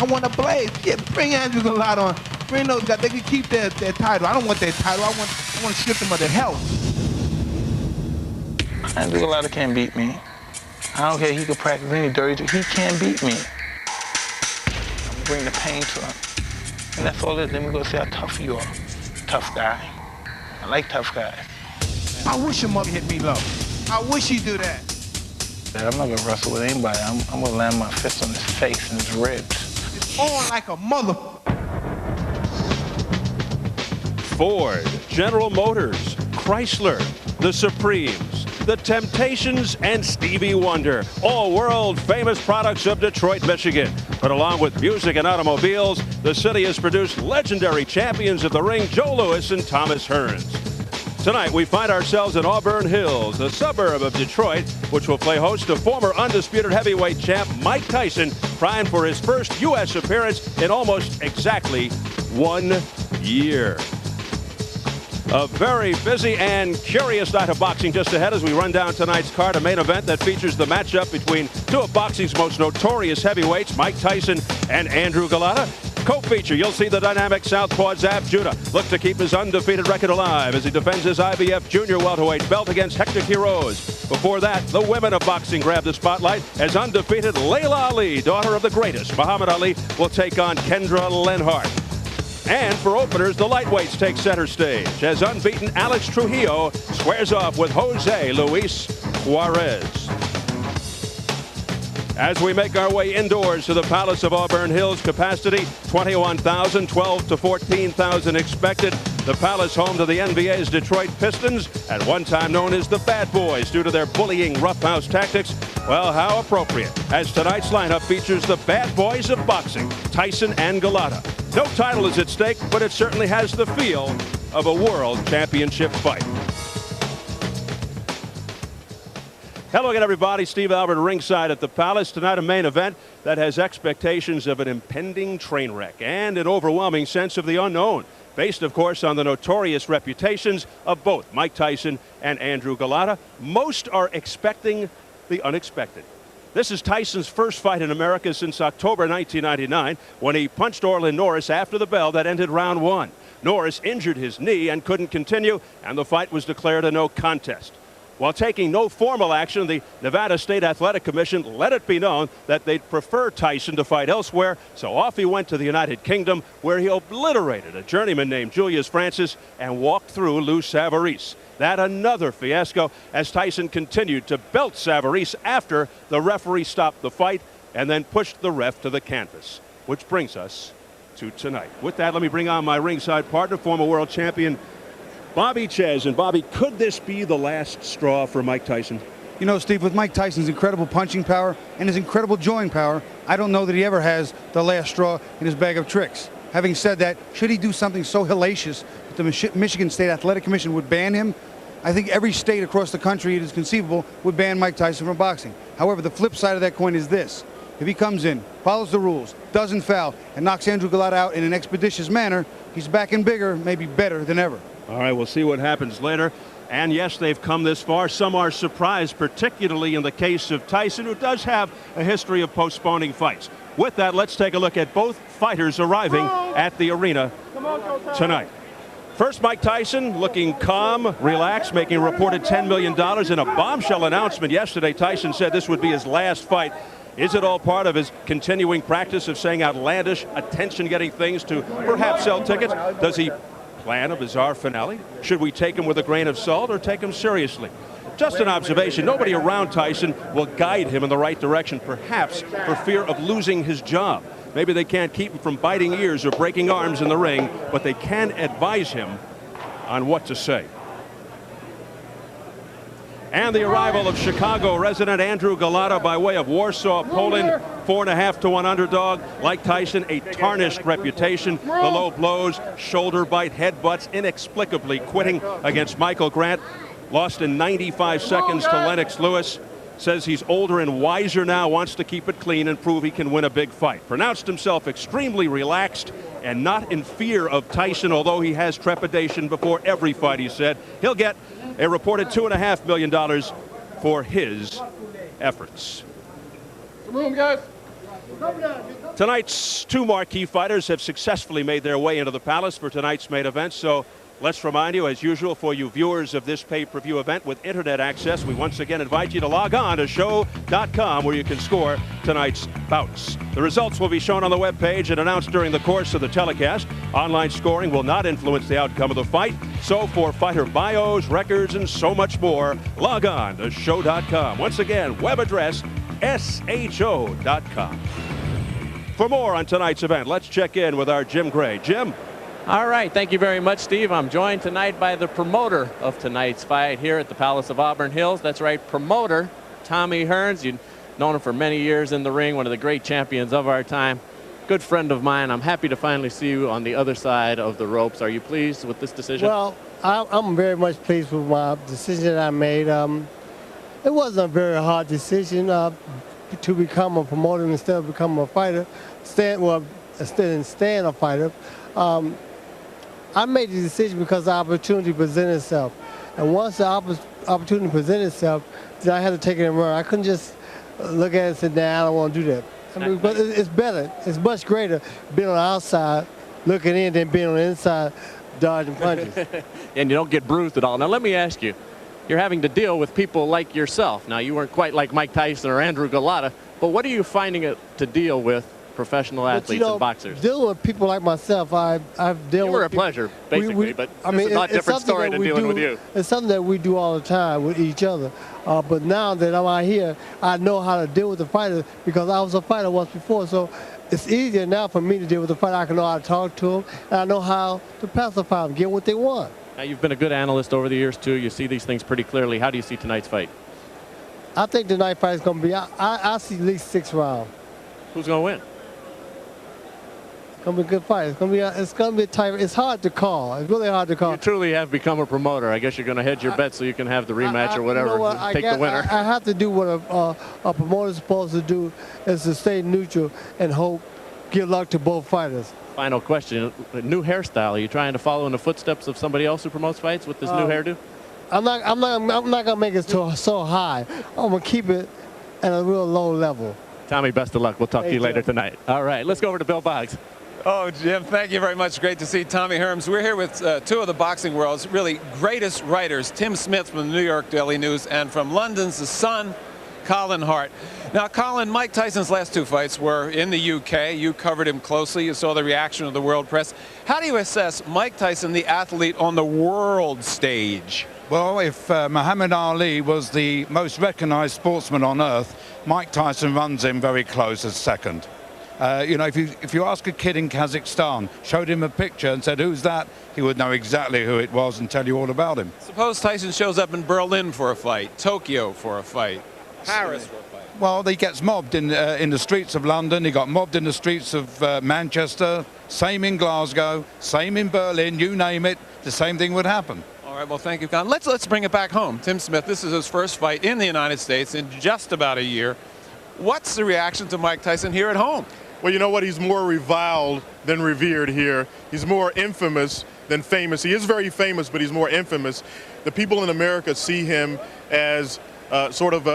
I want to blaze. Yeah, bring Andrew Golota on. Bring those guys. They can keep their title. I don't want their title. I want to strip them of their health. Andrew Golota can't beat me. I don't care. He could practice any dirty trick. He can't beat me. I'm gonna bring the pain to him. And that's all it is. Then we go see how tough you are. Tough guy. I like tough guys. I wish your mother hit me low. I wish he'd do that. I'm not gonna wrestle with anybody. I'm gonna land my fist on his face and his ribs. It's on like a mother. Ford, General Motors, Chrysler, the Supremes, the Temptations, and Stevie Wonder, all world-famous products of Detroit, Michigan. But along with music and automobiles, the city has produced legendary champions of the ring, Joe Louis and Thomas Hearns. Tonight, we find ourselves in Auburn Hills, a suburb of Detroit, which will play host to former undisputed heavyweight champ Mike Tyson, primed for his first U.S. appearance in almost exactly 1 year. A very busy and curious night of boxing just ahead as we run down tonight's card, a main event that features the matchup between two of boxing's most notorious heavyweights, Mike Tyson and Andrew Golota. Co-feature, you'll see the dynamic southpaw Zab Judah look to keep his undefeated record alive as he defends his IBF junior welterweight belt against Hector Quiroz. Before that, the women of boxing grab the spotlight as undefeated Layla Ali, daughter of the greatest Muhammad Ali, will take on Kendra Lenhart. And for openers, the lightweights take center stage as unbeaten Alex Trujillo squares off with Jose Luis Juarez. As we make our way indoors to the Palace of Auburn Hills, capacity 21,000, 12 to 14,000 expected. The Palace home to the NBA's Detroit Pistons, at one time known as the Bad Boys due to their bullying roughhouse tactics. Well, how appropriate, as tonight's lineup features the Bad Boys of boxing, Tyson and Golota. No title is at stake, but it certainly has the feel of a world championship fight. Hello again, everybody. Steve Albert ringside at the Palace. Tonight, a main event that has expectations of an impending train wreck and an overwhelming sense of the unknown, based, of course, on the notorious reputations of both Mike Tyson and Andrew Golota. Most are expecting the unexpected. This is Tyson's first fight in America since October 1999, when he punched Orlin Norris after the bell that ended round one. Norris injured his knee and couldn't continue, and the fight was declared a no contest. While taking no formal action, the Nevada State Athletic Commission let it be known that they'd prefer Tyson to fight elsewhere, so off he went to the United Kingdom, where he obliterated a journeyman named Julius Francis and walked through Lou Savarese. That another fiasco as Tyson continued to belt Savarese after the referee stopped the fight and then pushed the ref to the canvas. Which brings us to tonight. With that, let me bring on my ringside partner, former world champion Bobby Ches. And Bobby, could this be the last straw for Mike Tyson? You know, Steve, with Mike Tyson's incredible punching power and his incredible jawing power, I don't know that he ever has the last straw in his bag of tricks. Having said that, should he do something so hellacious that the Michigan State Athletic Commission would ban him, I think every state across the country, it is conceivable, would ban Mike Tyson from boxing. However, the flip side of that coin is this. If he comes in, follows the rules, doesn't foul, and knocks Andrew Golota out in an expeditious manner, he's back and bigger, maybe better than ever. All right, we'll see what happens later. And yes, they've come this far. Some are surprised, particularly in the case of Tyson, who does have a history of postponing fights. With that, let's take a look at both fighters arriving at the arena tonight. First, Mike Tyson looking calm, relaxed, making a reported $10 million in a bombshell announcement yesterday. Tyson said this would be his last fight. Is it all part of his continuing practice of saying outlandish, attention-getting things to perhaps sell tickets? Does he plan a bizarre finale? Should we take him with a grain of salt or take him seriously? Just an observation. Nobody around Tyson will guide him in the right direction, perhaps for fear of losing his job. Maybe they can't keep him from biting ears or breaking arms in the ring, but they can advise him on what to say. And the arrival of Chicago resident Andrew Golota by way of Warsaw, Poland, 4.5 to 1 underdog. Like Tyson, a tarnished reputation. The low blows, shoulder bite, headbutts, inexplicably quitting against Michael Grant. Lost in 95 seconds to Lennox Lewis. Says he's older and wiser now, wants to keep it clean and prove he can win a big fight. Pronounced himself extremely relaxed and not in fear of Tyson, although he has trepidation before every fight, he said. He'll get a reported $2.5 million for his efforts. Room, guys. Tonight's two marquee fighters have successfully made their way into the Palace for tonight's main event. So let's remind you, as usual, for you viewers of this pay-per-view event with internet access, we once again invite you to log on to show.com where you can score tonight's bouts. The results will be shown on the webpage and announced during the course of the telecast. Online scoring will not influence the outcome of the fight. So for fighter bios, records, and so much more, log on to show.com. Once again, web address sho.com. For more on tonight's event, let's check in with our Jim Gray. Jim? All right, thank you very much, Steve. I'm joined tonight by the promoter of tonight's fight here at the Palace of Auburn Hills. That's right, promoter Tommy Hearns. You've known him for many years in the ring, one of the great champions of our time. Good friend of mine. I'm happy to finally see you on the other side of the ropes. Are you pleased with this decision? Well, I'm very much pleased with my decision that I made. It wasn't a very hard decision to become a promoter instead of becoming a fighter. Instead of staying a fighter. I made the decision because the opportunity presented itself. And once the opportunity presented itself, then I had to take it and run. I couldn't just look at it and say, nah, I don't want to do that. I mean, but it's better. It's much greater being on the outside looking in than being on the inside dodging punches. And you don't get bruised at all. Now, let me ask you, you're having to deal with people like yourself. Now, you weren't quite like Mike Tyson or Andrew Golota, but what are you finding it to deal with professional athletes and boxers? Dealing with people like myself, I've dealt with. You were a pleasure, basically, but it's a lot different story than dealing with you. It's something that we do all the time with each other. But now that I'm out here, I know how to deal with the fighters because I was a fighter once before. So it's easier now for me to deal with the fighter. I can know how to talk to them, and I know how to pacify them, get what they want. Now, you've been a good analyst over the years, too. You see these things pretty clearly. How do you see tonight's fight? I think tonight's fight is going to be, I see at least 6 rounds. Who's going to win? It's going to be a good fight. It's going to be a tight. It's hard to call. It's really hard to call. You truly have become a promoter. I guess you're going to hedge your bet so you can have the rematch or whatever. You know what? Take the winner. I have to do what a promoter's supposed to do, is to stay neutral and hope, give luck to both fighters. Final question. New hairstyle. Are you trying to follow in the footsteps of somebody else who promotes fights with this new hairdo? I'm not gonna make it so high. I'm gonna keep it at a real low level. Tommy, best of luck. We'll talk to you later tonight. All right, let's go over to Bill Boggs. Oh, Jim, thank you very much. Great to see Tommy Hearns. We're here with two of the boxing world's really greatest writers, Tim Smith from the New York Daily News and from London's The Sun, Colin Hart. Now, Colin, Mike Tyson's last 2 fights were in the UK. You covered him closely. You saw the reaction of the world press. How do you assess Mike Tyson, the athlete, on the world stage? Well, if Muhammad Ali was the most recognized sportsman on earth, Mike Tyson runs him very close as second. You know, if you ask a kid in Kazakhstan, showed him a picture and said, who's that? He would know exactly who it was and tell you all about him. Suppose Tyson shows up in Berlin for a fight, Tokyo for a fight, Paris for a fight. Well, he gets mobbed in the streets of London. He got mobbed in the streets of Manchester. Same in Glasgow. Same in Berlin. You name it, the same thing would happen. All right, well, thank you, Colin. Let's bring it back home. Tim Smith, this is his first fight in the United States in just about a year. What's the reaction to Mike Tyson here at home? Well, you know what? He's more reviled than revered here. He's more infamous than famous. He is very famous, but he's more infamous. The people in America see him as sort of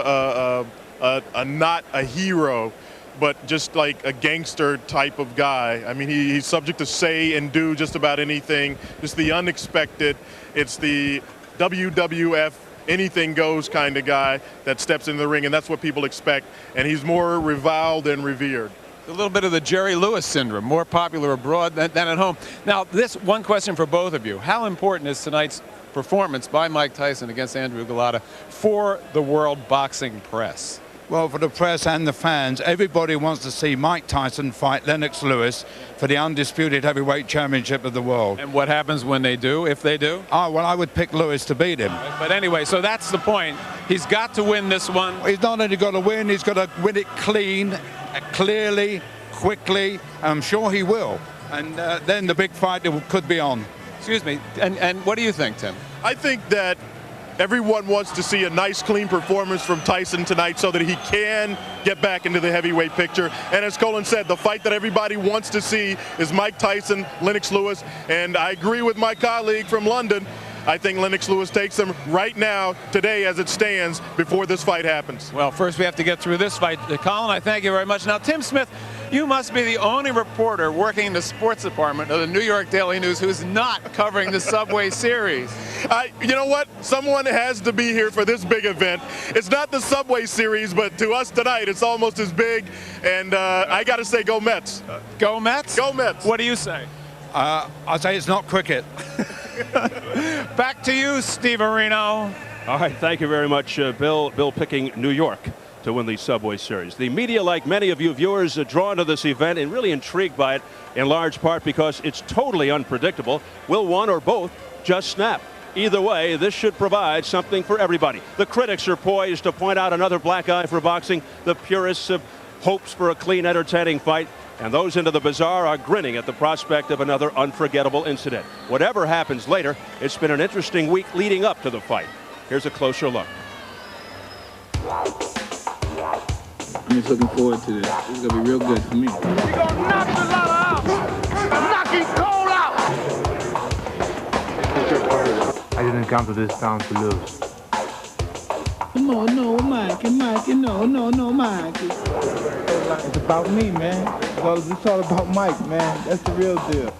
not a hero, but just like a gangster type of guy. I mean, he's subject to say and do just about anything. Just the unexpected. It's the WWF, anything goes kind of guy that steps in the ring, and that's what people expect. And he's more reviled than revered. A little bit of the Jerry Lewis syndrome, more popular abroad than at home. Now, this one question for both of you. How important is tonight's performance by Mike Tyson against Andrew Golota for the world boxing press? Well, for the press and the fans, everybody wants to see Mike Tyson fight Lennox Lewis for the undisputed heavyweight championship of the world. And what happens when they do, if they do? Oh, well, I would pick Lewis to beat him. But anyway, so that's the point. He's got to win this one. He's not only got to win, he's got to win it clean, clearly, quickly. I'm sure he will. And then the big fight could be on. Excuse me. And what do you think, Tim? I think that everyone wants to see a nice, clean performance from Tyson tonight so that he can get back into the heavyweight picture. And as Colin said, the fight that everybody wants to see is Mike Tyson, Lennox Lewis. And I agree with my colleague from London. I think Lennox Lewis takes him right now, today as it stands, before this fight happens. Well, first we have to get through this fight. Colin, I thank you very much. Now, Tim Smith, you must be the only reporter working in the sports department of the New York Daily News who's not covering the Subway Series. You know what? Someone has to be here for this big event. It's not the Subway Series, but to us tonight, it's almost as big. And I got to say, go Mets. Go Mets? Go Mets. What do you say? I say it's not cricket. Back to you, Steve Areno. All right, thank you very much, Bill. Bill picking New York to win the Subway Series. The media, like many of you viewers, are drawn to this event and really intrigued by it in large part because it's totally unpredictable. Will one or both just snap? Either way, this should provide something for everybody. The critics are poised to point out another black eye for boxing. The purists have hopes for a clean, entertaining fight. And those into the bazaar are grinning at the prospect of another unforgettable incident. Whatever happens later, it's been an interesting week leading up to the fight. Here's a closer look. I'm just looking forward to this. This is going to be real good for me. We're going to knock the lot out. Knock it cold out. I didn't come to this town to lose. No, Mikey, no, Mikey. It's about me, man. It's all about Mike, man. That's the real deal.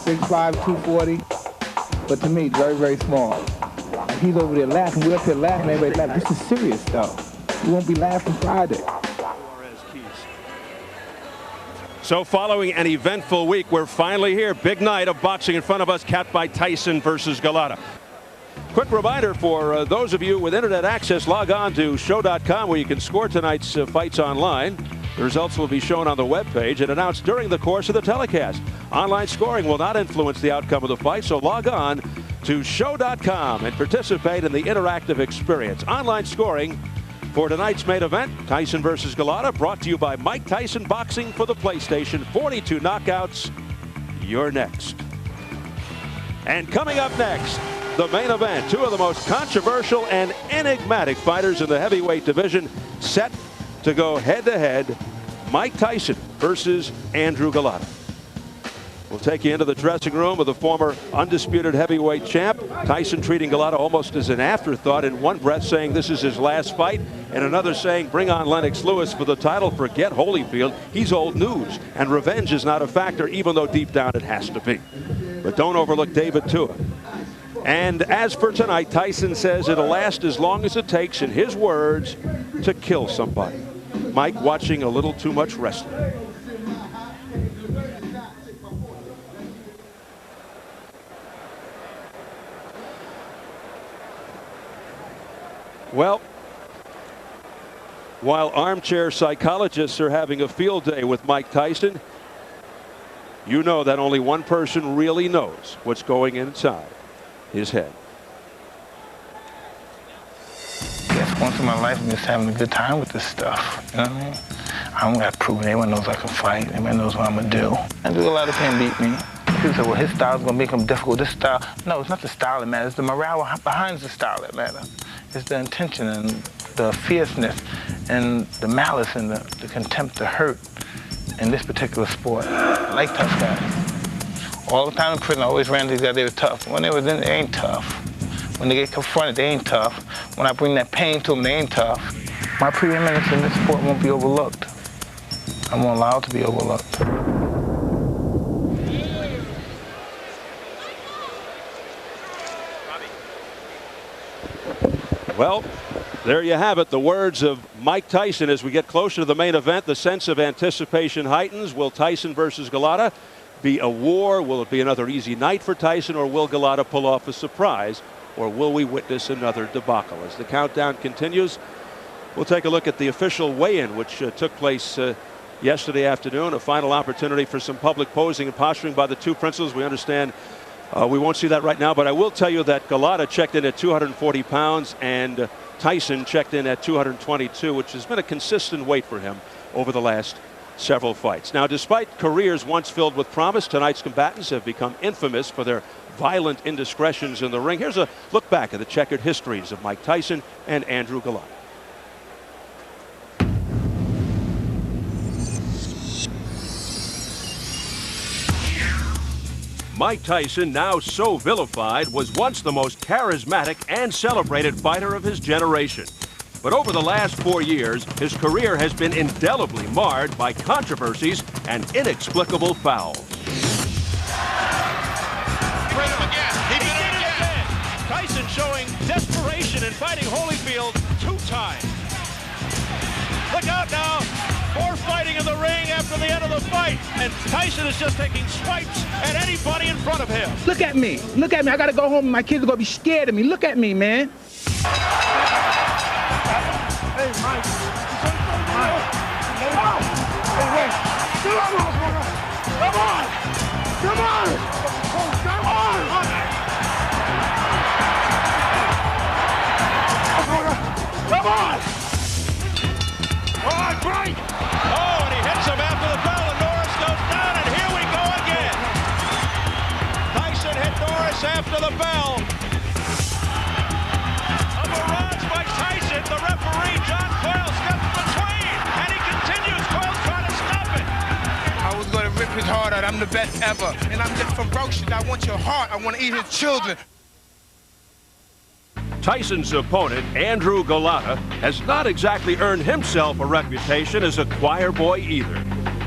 6'5", 240. But to me, it's very, very small. He's over there laughing. We're up here laughing. Everybody laughing. This is serious stuff. We won't be laughing Friday. So following an eventful week, we're finally here. Big night of boxing in front of us, capped by Tyson versus Golota. Quick reminder for those of you with internet access, log on to show.com where you can score tonight's fights online. The results will be shown on the webpage and announced during the course of the telecast. Online scoring will not influence the outcome of the fight, so log on to show.com and participate in the interactive experience. Online scoring for tonight's main event, Tyson versus Golota, brought to you by Mike Tyson Boxing for the PlayStation. 42 knockouts. You're next. And coming up next, the main event, two of the most controversial and enigmatic fighters in the heavyweight division set to go head-to-head. Mike Tyson versus Andrew Golota. We'll take you into the dressing room with the former undisputed heavyweight champ. Tyson treating Golota almost as an afterthought, in one breath saying this is his last fight, and another saying bring on Lennox Lewis for the title. Forget Holyfield. He's old news, and revenge is not a factor, even though deep down it has to be. But don't overlook David Tua. And as for tonight, Tyson says it'll last as long as it takes, in his words, to kill somebody. Mike watching a little too much wrestling. Well, while armchair psychologists are having a field day with Mike Tyson, you know that only one person really knows what's going inside his head. Yes, once in my life, I'm just having a good time with this stuff. You know what I mean? I don't got to prove it. Everyone knows I can fight. Everyone knows what I'm going to do. Andrew Golota can't beat me. People say, well, his style is going to make him difficult. This style. No, it's not the style that matters. It's the morale behind the style that matters. It's the intention and the fierceness and the malice and the contempt, the hurt in this particular sport. I like tough guys. All the time in prison, I always ran these guys. They were tough. When they were in, they ain't tough. When they get confronted, they ain't tough. When I bring that pain to them, they ain't tough. My preeminence in this sport won't be overlooked. I won't allow it to be overlooked. Well, there you have it. The words of Mike Tyson as we get closer to the main event. The sense of anticipation heightens. Will Tyson versus Golota be a war? Will it be another easy night for Tyson, or will Golota pull off a surprise? Or will we witness another debacle? As the countdown continues, we'll take a look at the official weigh-in, which took place yesterday afternoon. A final opportunity for some public posing and posturing by the two principals. We understand we won't see that right now, but I will tell you that Golota checked in at 240 pounds and Tyson checked in at 222, which has been a consistent weight for him over the last several fights. Now, despite careers once filled with promise, tonight's combatants have become infamous for their violent indiscretions in the ring. Here's a look back at the checkered histories of Mike Tyson and Andrew Golota. Mike Tyson, now so vilified, was once the most charismatic and celebrated fighter of his generation. But over the last 4 years, his career has been indelibly marred by controversies and inexplicable fouls. Tyson showing desperation in fighting Holyfield 2 times. Look out now. More fighting in the ring after the end of the fight. And Tyson is just taking swipes at anybody in front of him. Look at me. Look at me. I got to go home and my kids are going to be scared of me. Look at me, man. Hey, Mike. Mike. Hey, wait. Come on. Come on. Come on. Come on. Come on! All right, break! Oh, and he hits him after the bell, and Norris goes down, and here we go again. Tyson hit Norris after the bell. A barrage by Tyson. The referee, John Coyle, steps between, and he continues. Coyle's trying to stop it. I was going to rip his heart out. I'm the best ever. And I'm just ferocious. I want your heart. I want to eat his children. Tyson's opponent, Andrew Golota, has not exactly earned himself a reputation as a choir boy either.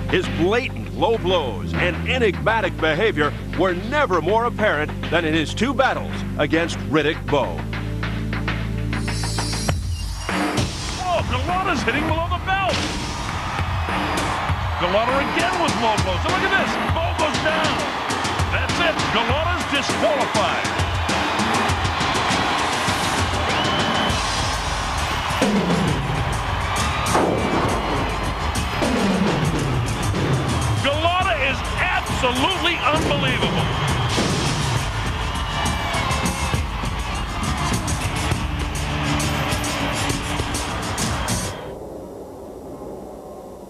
His blatant low blows and enigmatic behavior were never more apparent than in his 2 battles against Riddick Bowe. Oh, Golota's hitting below the belt. Golota again with low blows. So look at this. Bowe goes down. That's it. Golota's disqualified. Golota is absolutely unbelievable.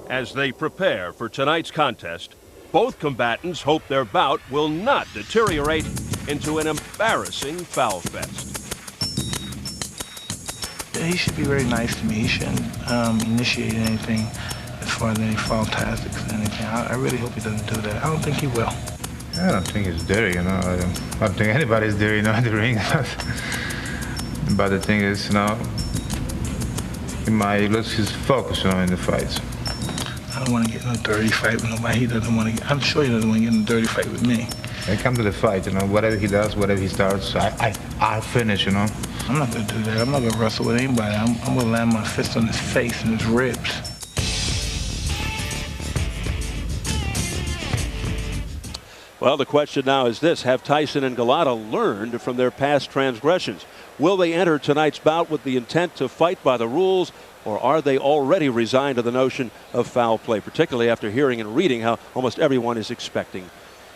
As they prepare for tonight's contest, both combatants hope their bout will not deteriorate into an embarrassing foul fest. He should be very nice to me. He shouldn't initiate anything as far as any foul tactics or anything. I really hope he doesn't do that. I don't think he will. I don't think it's dirty, you know. I don't think anybody's dirty, you know, in the ring. But the thing is, you know, he might lose his focus, you know, in the fights. I don't want to get in a dirty fight with nobody. He doesn't want to. I'm sure he doesn't want to get in a dirty fight with me. I come to the fight, you know. Whatever he does, whatever he starts, I finish, you know. I'm not going to do that. I'm not going to wrestle with anybody. I'm going to land my fist on his face and his ribs. Well, the question now is this: have Tyson and Golota learned from their past transgressions? Will they enter tonight's bout with the intent to fight by the rules, or are they already resigned to the notion of foul play, particularly after hearing and reading how almost everyone is expecting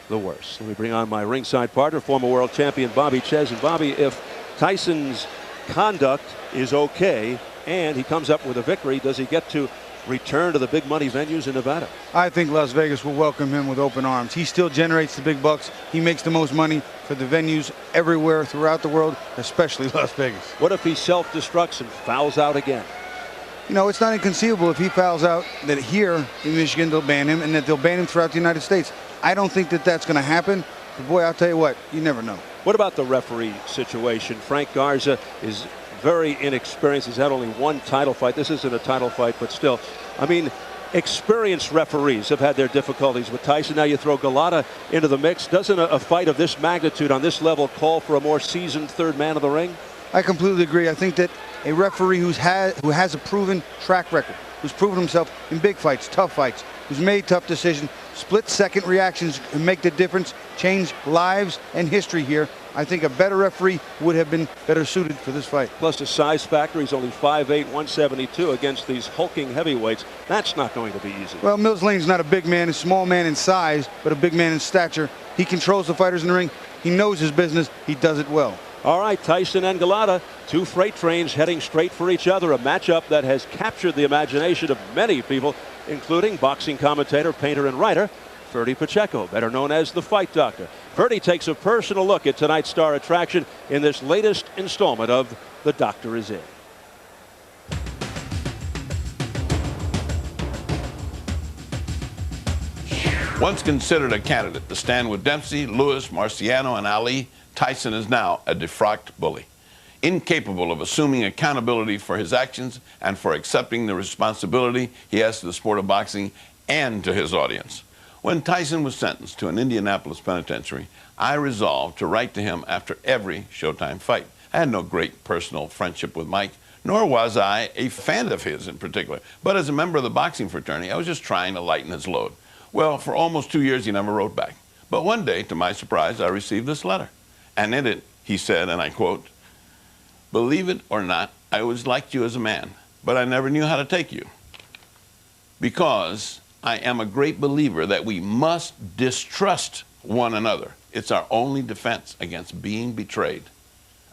the worst? Let me bring on my ringside partner, former world champion Bobby Ches. And Bobby, if Tyson's conduct is okay and he comes up with a victory, does he get to return to the big money venues in Nevada? I think Las Vegas will welcome him with open arms. He still generates the big bucks. He makes the most money for the venues everywhere throughout the world, especially Las Vegas. What if he self-destructs and fouls out again? You know, it's not inconceivable if he fouls out that here in Michigan they'll ban him and that they'll ban him throughout the United States. I don't think that that's going to happen. But boy, I'll tell you what, you never know. What about the referee situation? Frank Garza is very inexperienced. He's had only 1 title fight. This isn't a title fight, but still. I mean, experienced referees have had their difficulties with Tyson. Now you throw Golota into the mix. Doesn't a fight of this magnitude on this level call for a more seasoned third man of the ring? I completely agree. I think that a referee who has a proven track record, who's proven himself in big fights, tough fights, who's made tough decisions, split-second reactions can make the difference, change lives and history here. I think a better referee would have been better suited for this fight. Plus the size factor, he's only 5'8", 172 against these hulking heavyweights. That's not going to be easy. Well, Mills Lane's not a big man, a small man in size, but a big man in stature. He controls the fighters in the ring. He knows his business. He does it well. All right, Tyson and Golota, 2 freight trains heading straight for each other, a matchup that has captured the imagination of many people, including boxing commentator, painter, and writer Ferdy Pacheco, better known as the Fight Doctor. Ferdy takes a personal look at tonight's star attraction in this latest installment of The Doctor Is In. Once considered a candidate to stand with Dempsey, Lewis, Marciano, and Ali, Tyson is now a defrocked bully, incapable of assuming accountability for his actions and for accepting the responsibility he has to the sport of boxing and to his audience. When Tyson was sentenced to an Indianapolis penitentiary, I resolved to write to him after every Showtime fight. I had no great personal friendship with Mike, nor was I a fan of his in particular. But as a member of the boxing fraternity, I was just trying to lighten his load. Well, for almost 2 years, he never wrote back. But one day, to my surprise, I received this letter. And in it, he said, and I quote, "Believe it or not, I always liked you as a man, but I never knew how to take you. Because I am a great believer that we must distrust one another. It's our only defense against being betrayed."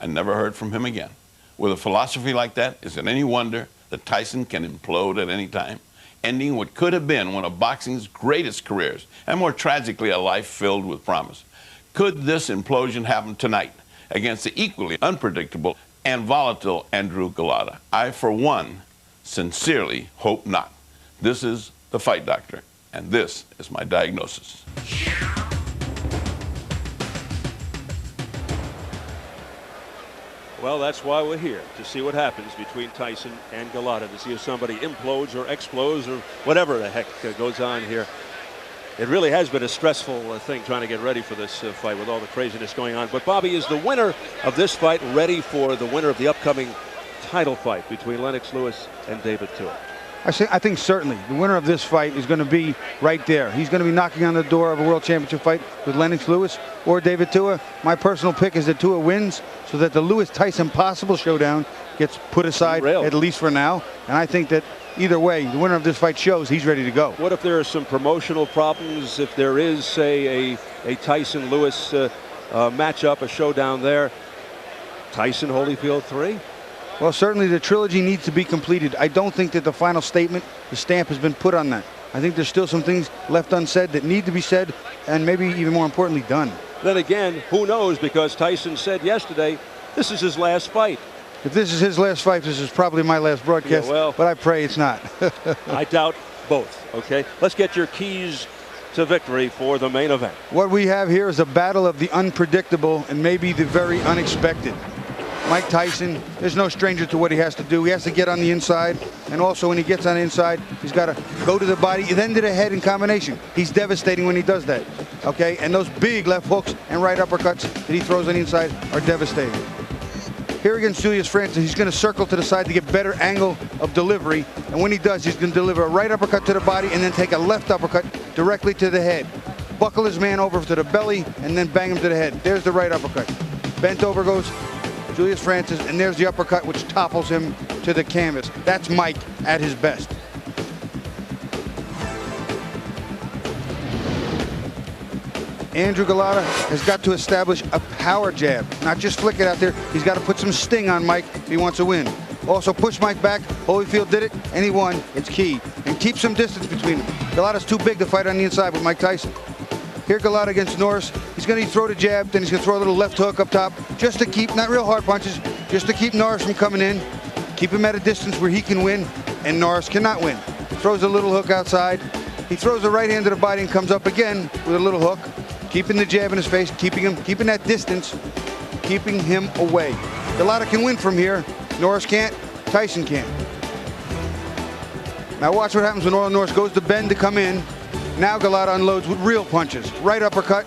I never heard from him again. With a philosophy like that, is it any wonder that Tyson can implode at any time, ending what could have been one of boxing's greatest careers, and more tragically, a life filled with promise? Could this implosion happen tonight against the equally unpredictable and volatile Andrew Golota? I, for one, sincerely hope not. This is The Fight Doctor, and this is my diagnosis. Well, that's why we're here, to see what happens between Tyson and Golota, to see if somebody implodes or explodes or whatever the heck goes on here. It really has been a stressful thing trying to get ready for this fight with all the craziness going on. But, Bobby, is the winner of this fight ready for the winner of the upcoming title fight between Lennox Lewis and David Tua? I think certainly the winner of this fight is going to be right there. He's going to be knocking on the door of a world championship fight with Lennox Lewis or David Tua. My personal pick is that Tua wins so that the Lewis-Tyson possible showdown gets put aside, at least for now. And I think that either way, the winner of this fight shows he's ready to go. What if there are some promotional problems? If there is, say, a Tyson-Lewis matchup, a showdown there, Tyson Holyfield 3? Well, certainly the trilogy needs to be completed. I don't think that the final statement, the stamp, has been put on that. I think there's still some things left unsaid that need to be said, and maybe even more importantly, done. Then again, who knows, because Tyson said yesterday this is his last fight. If this is his last fight, this is probably my last broadcast, but I pray it's not. I doubt both, okay? Let's get your keys to victory for the main event. What we have here is a battle of the unpredictable and maybe the very unexpected. Mike Tyson, there's no stranger to what he has to do. He has to get on the inside, and also when he gets on the inside, he's got to go to the body, then to the head in combination. He's devastating when he does that, okay? And those big left hooks and right uppercuts that he throws on the inside are devastating. Here against Julius Francis, he's going to circle to the side to get better angle of delivery, and when he does, he's going to deliver a right uppercut to the body and then take a left uppercut directly to the head. Buckle his man over to the belly and then bang him to the head. There's the right uppercut. Bent over goes Julius Francis, and there's the uppercut which topples him to the canvas. That's Mike at his best. Andrew Golota has got to establish a power jab, not just flick it out there. He's got to put some sting on Mike if he wants to win. Also push Mike back. Holyfield did it, and he won. It's key. And keep some distance between them. Golota's too big to fight on the inside with Mike Tyson. Here Golota against Norris. He's going to throw the jab, then he's going to throw a little left hook up top, just to keep, not real hard punches, just to keep Norris from coming in. Keep him at a distance where he can win, and Norris cannot win. Throws a little hook outside. He throws the right hand to the body and comes up again with a little hook, keeping the jab in his face, keeping that distance, keeping him away. Golota can win from here. Norris can't. Tyson can't. Now watch what happens when Norris goes to bend to come in. Now Golota unloads with real punches. Right uppercut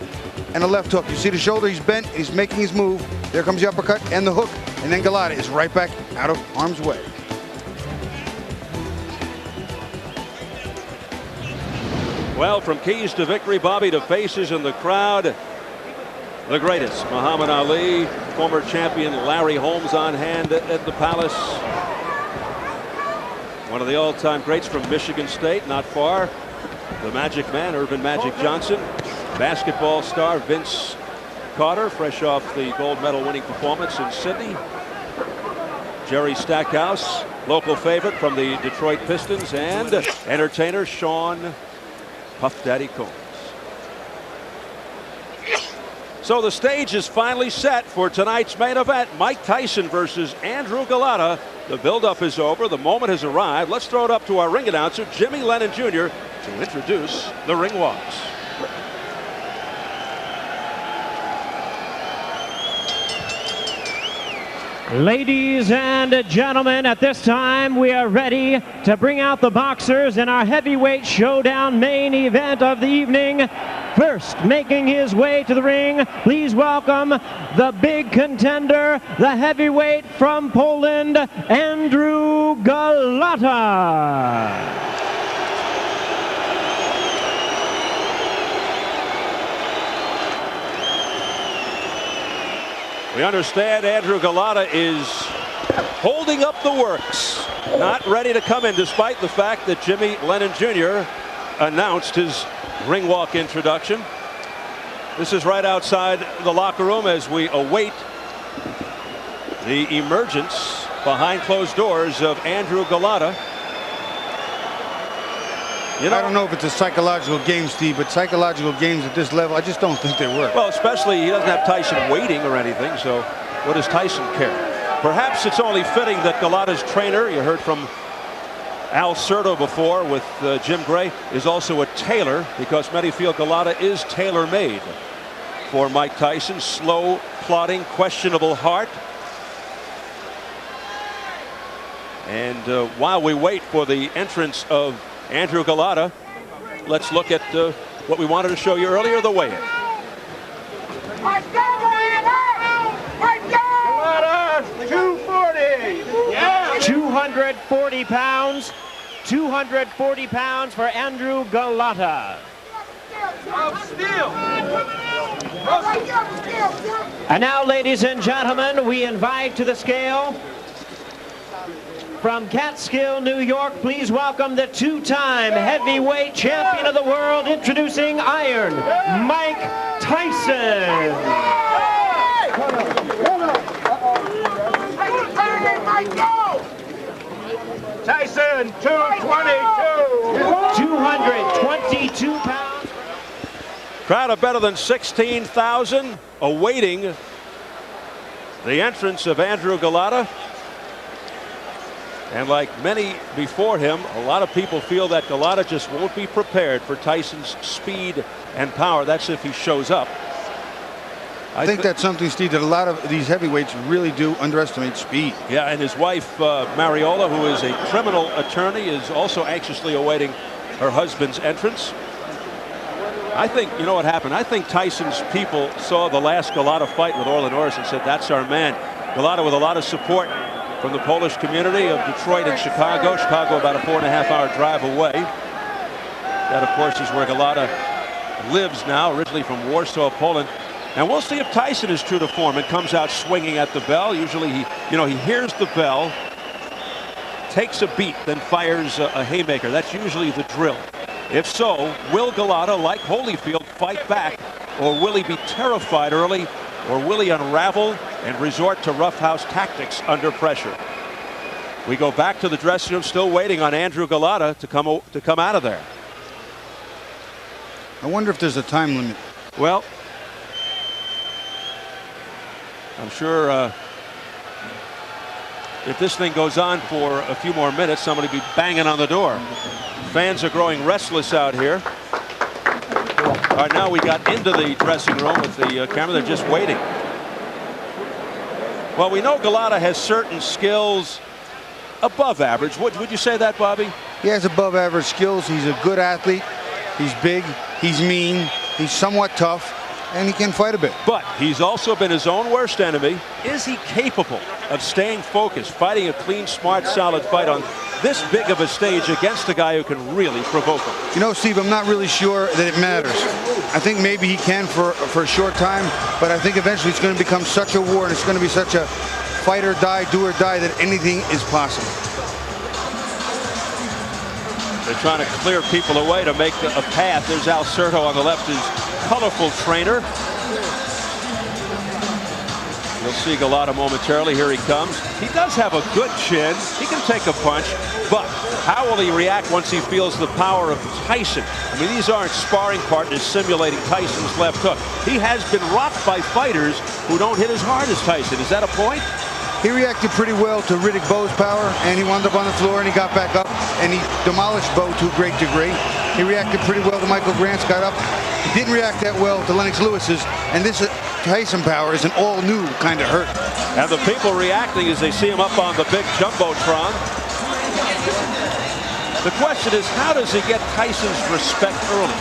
and a left hook. You see the shoulder, he's bent, he's making his move. There comes the uppercut and the hook. And then Golota is right back out of harm's way. Well, from keys to victory, Bobby, to faces in the crowd, the greatest, Muhammad Ali, former champion Larry Holmes on hand at the Palace. One of the all-time greats from Michigan State, not far. The Magic Man, Urban Magic Johnson. Basketball star Vince Carter, fresh off the gold medal winning performance in Sydney. Jerry Stackhouse, local favorite from the Detroit Pistons, and entertainer Sean Puff Daddy Combs. So the stage is finally set for tonight's main event. Mike Tyson versus Andrew Golota. The build-up is over. The moment has arrived. Let's throw it up to our ring announcer, Jimmy Lennon Jr., to introduce the ring walks. Ladies and gentlemen, at this time we are ready to bring out the boxers in our heavyweight showdown main event of the evening. First, making his way to the ring, please welcome the big contender, the heavyweight from Poland, Andrew Golota. We understand Andrew Golota is holding up the works, not ready to come in, despite the fact that Jimmy Lennon Jr. announced his ring walk introduction. This is right outside the locker room as we await the emergence behind closed doors of Andrew Golota. You know, I don't know if it's a psychological game, Steve, but psychological games at this level, I just don't think they work. Well, especially he doesn't have Tyson waiting or anything, so what does Tyson care? Perhaps it's only fitting that Golota's trainer, you heard from Al Certo before with Jim Gray, is also a tailor, because many feel Golota is tailor-made for Mike Tyson. Slow, plodding, questionable heart. And while we wait for the entrance of Andrew Golota, let's look at what we wanted to show you earlier, the weigh-in. 240. Yeah. 240 pounds. 240 pounds for Andrew Golota. And now, ladies and gentlemen, we invite to the scale, from Catskill, New York, please welcome the two-time heavyweight champion of the world, introducing Iron Mike Tyson. Tyson, 222. 222 pounds. Crowd of better than 16,000 awaiting the entrance of Andrew Golota. And like many before him, a lot of people feel that Golota just won't be prepared for Tyson's speed and power. That's if he shows up. I think that's something, Steve, that a lot of these heavyweights really do underestimate speed. Yeah, and his wife, Mariola, who is a criminal attorney, is also anxiously awaiting her husband's entrance. I think, you know what happened? I think Tyson's people saw the last Golota fight with Orlin Norris and said, that's our man. Golota with a lot of support from the Polish community of Detroit and Chicago. Chicago about a 4.5-hour drive away. That, of course, is where Golota lives now, originally from Warsaw, Poland. And we'll see if Tyson is true to form and comes out swinging at the bell. Usually he hears the bell, takes a beat, then fires a haymaker. That's usually the drill. If so, will Golota, like Holyfield, fight back, or will he be terrified early, or will he unravel and resort to roughhouse tactics under pressure? We go back to the dressing room, still waiting on Andrew Golota to come out of there. I wonder if there's a time limit. Well, I'm sure if this thing goes on for a few more minutes, somebody will be banging on the door. Fans are growing restless out here. All right, now we got into the dressing room with the camera. They're just waiting. Well, we know Golota has certain skills above average. Would you say that, Bobby? He has above average skills. He's a good athlete. He's big. He's mean. He's somewhat tough. And he can fight a bit. But he's also been his own worst enemy. Is he capable of staying focused, fighting a clean, smart, solid fight on this big of a stage against a guy who can really provoke him? You know, Steve, I'm not really sure that it matters. I think maybe he can for a short time, but I think eventually it's going to become such a war, and it's going to be such a fight or die, do or die, that anything is possible. They're trying to clear people away to make a path. There's Al Certo on the left, his colorful trainer. You'll see Golota momentarily. Here he comes. He does have a good chin. He can take a punch, but how will he react once he feels the power of Tyson? I mean, these aren't sparring partners simulating Tyson's left hook. He has been rocked by fighters who don't hit as hard as Tyson. Is that a point? He reacted pretty well to Riddick Bowe's power, and he wound up on the floor, and he got back up, and he demolished Bowe to a great degree. He reacted pretty well to Michael Grant's got up. He didn't react that well to Lennox Lewis's, and this Tyson power is an all-new kind of hurt. And the people reacting as they see him up on the big jumbotron. The question is, how does he get Tyson's respect early?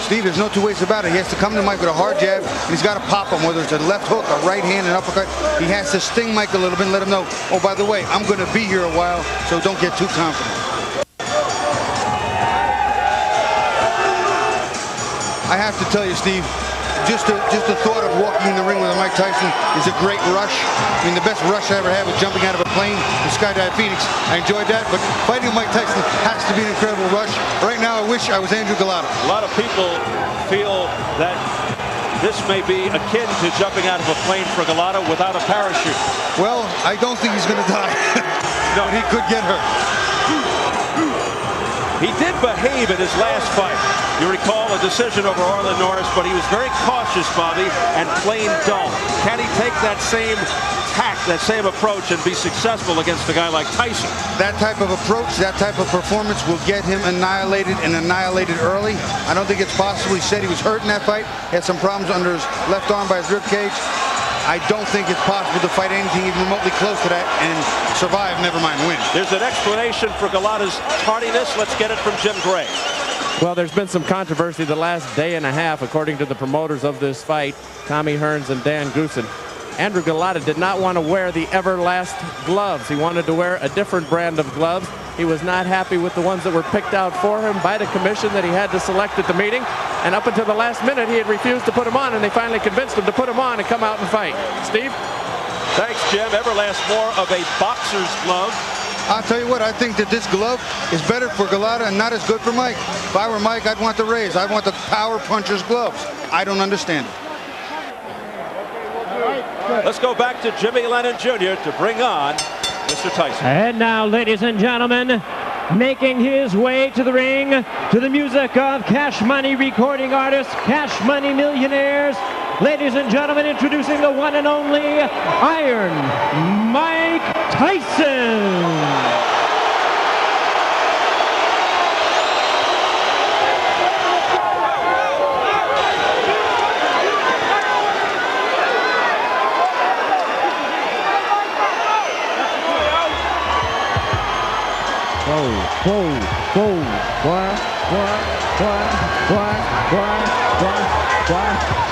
Steve, there's no two ways about it. He has to come to Mike with a hard jab, and he's got to pop him, whether it's a left hook, a right hand, an uppercut. He has to sting Mike a little bit and let him know, oh, by the way, I'm going to be here a while, so don't get too confident. I have to tell you, Steve, just the thought of walking in the ring with a Mike Tyson is a great rush. I mean, the best rush I ever had was jumping out of a plane in Skydive Phoenix. I enjoyed that, but fighting with Mike Tyson has to be an incredible rush. Right now, I wish I was Andrew Golota. A lot of people feel that this may be akin to jumping out of a plane for Golota without a parachute. Well, I don't think he's going to die. No, he could get hurt. He did behave in his last fight. You recall a decision over Orlin Norris, but he was very cautious, Bobby, and plain dull. Can he take that same tact, that same approach, and be successful against a guy like Tyson? That type of approach, that type of performance will get him annihilated and annihilated early. I don't think it's possible. He said he was hurt in that fight. He had some problems under his left arm by his rib cage. I don't think it's possible to fight anything even remotely close to that and survive, never mind win. There's an explanation for Golota's tardiness. Let's get it from Jim Gray. Well, there's been some controversy the last day and a half, according to the promoters of this fight, Tommy Hearns and Dan Goossen. Andrew Golota did not want to wear the Everlast gloves. He wanted to wear a different brand of gloves. He was not happy with the ones that were picked out for him by the commission that he had to select at the meeting. And up until the last minute, he had refused to put them on, and they finally convinced him to put them on and come out and fight. Steve? Thanks, Jim. Everlast more of a boxer's glove. I'll tell you what, I think that this glove is better for Golota and not as good for Mike. If I were Mike, I'd want the Rays. I'd want the power puncher's gloves. I don't understand it. Let's go back to Jimmy Lennon Jr. to bring on Mr. Tyson. And now, ladies and gentlemen, making his way to the ring to the music of Cash Money recording artists, Cash Money Millionaires. Ladies and gentlemen, introducing the one and only Iron Mike Tyson.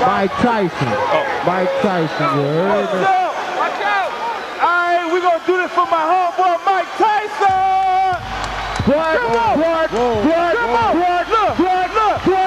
Mike Tyson. Mike Tyson, you heard me? Watch out! Alright, we're gonna do this for my homeboy Mike Tyson! Look!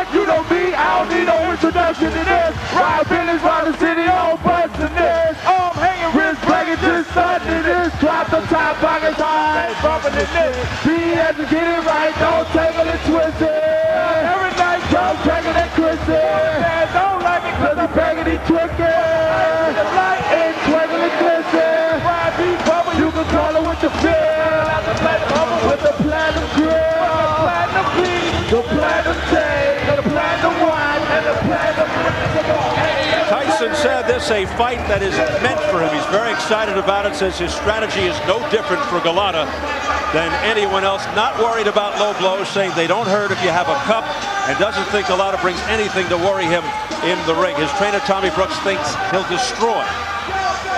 You know me, I don't need no introduction to this. Ride business, ride the city on bustin' this. I'm hanging wrist, breaking this, starting this. Drop the top, pockets high, bumping in this. Be educated right, don't take it and twist it. Every night, don't take it and twist it. Don't like it cause I'm begging and twicked. The light ain't twinkling and glisten. Ride beat bubble, you can call it with the feel. With the platinum grill, the platinum beat, the platinum tape, the platinum wine, and the platinum. Tyson said this a fight that is meant for him. He's very excited about it, says his strategy is no different for Golota than anyone else. Not worried about low blows, saying they don't hurt if you have a cup, and doesn't think Golota brings anything to worry him in the ring. His trainer, Tommy Brooks, thinks he'll destroy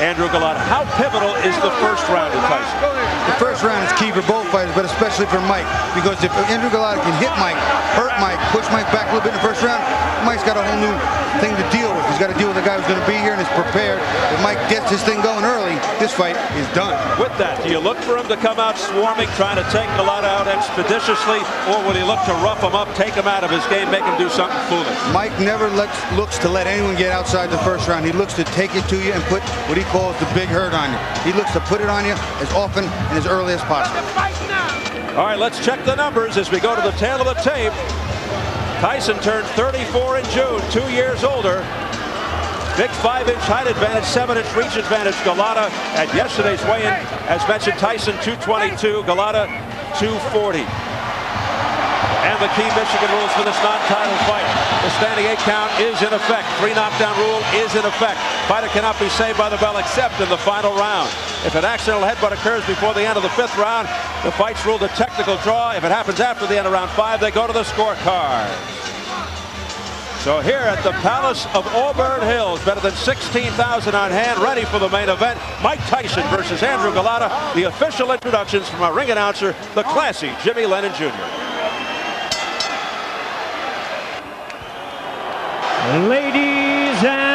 Andrew Golota. How pivotal is the first round of Tyson? The first round is key for both fighters, but especially for Mike, because if Andrew Golota can hit Mike, hurt Mike, push Mike back a little bit in the first round, Mike's got a whole new thing to deal with. He's got to deal with a guy who's going to be here and is prepared. If Mike gets his thing going early, this fight is done. With that, do you look for him to come out swarming, trying to take Golota out expeditiously, or will he look to rough him up, take him out of his game, make him do something foolish? Mike never looks to let anyone get outside the first round. He looks to take it to you and put what he calls the big hurt on you. He looks to put it on you as often and as early as possible. All right, let's check the numbers as we go to the tail of the tape. Tyson turned 34 in June, 2 years older. Big 5-inch height advantage, 7-inch reach advantage. Golota at yesterday's weigh-in, as mentioned, Tyson 222, Golota 240. And the key Michigan rules for this non-title fight. The standing 8 count is in effect. 3 knockdown rule is in effect. Fighter cannot be saved by the bell except in the final round. If an accidental headbutt occurs before the end of the 5th round, the fight's ruled a technical draw. If it happens after the end of round 5, they go to the scorecard. So here at the Palace of Auburn Hills, better than 16,000 on hand, ready for the main event. Mike Tyson versus Andrew Golota. The official introductions from our ring announcer, the classy Jimmy Lennon Jr. Ladies and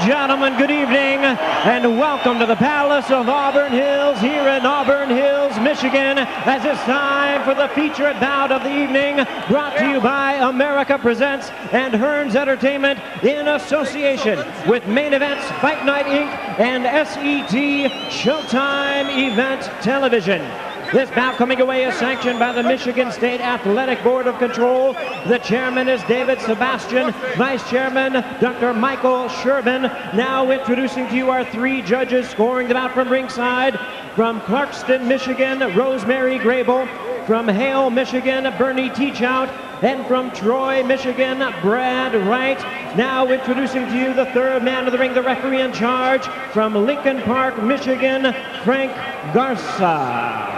gentlemen, good evening and welcome to the Palace of Auburn Hills here in Auburn Hills, Michigan, as it's time for the featured bout of the evening, brought to you by America Presents and Hearns Entertainment in association with Main Events, Fight Night Inc. and SET Showtime Event Television. This bout coming away is sanctioned by the Michigan State Athletic Board of Control. The chairman is David Sebastian, vice chairman Dr. Michael Sherman. Now introducing to you our 3 judges scoring the bout from ringside. From Clarkston, Michigan, Rosemary Grable. From Hale, Michigan, Bernie Teachout. And from Troy, Michigan, Brad Wright. Now introducing to you the 3rd man of the ring, the referee in charge. From Lincoln Park, Michigan, Frank Garza.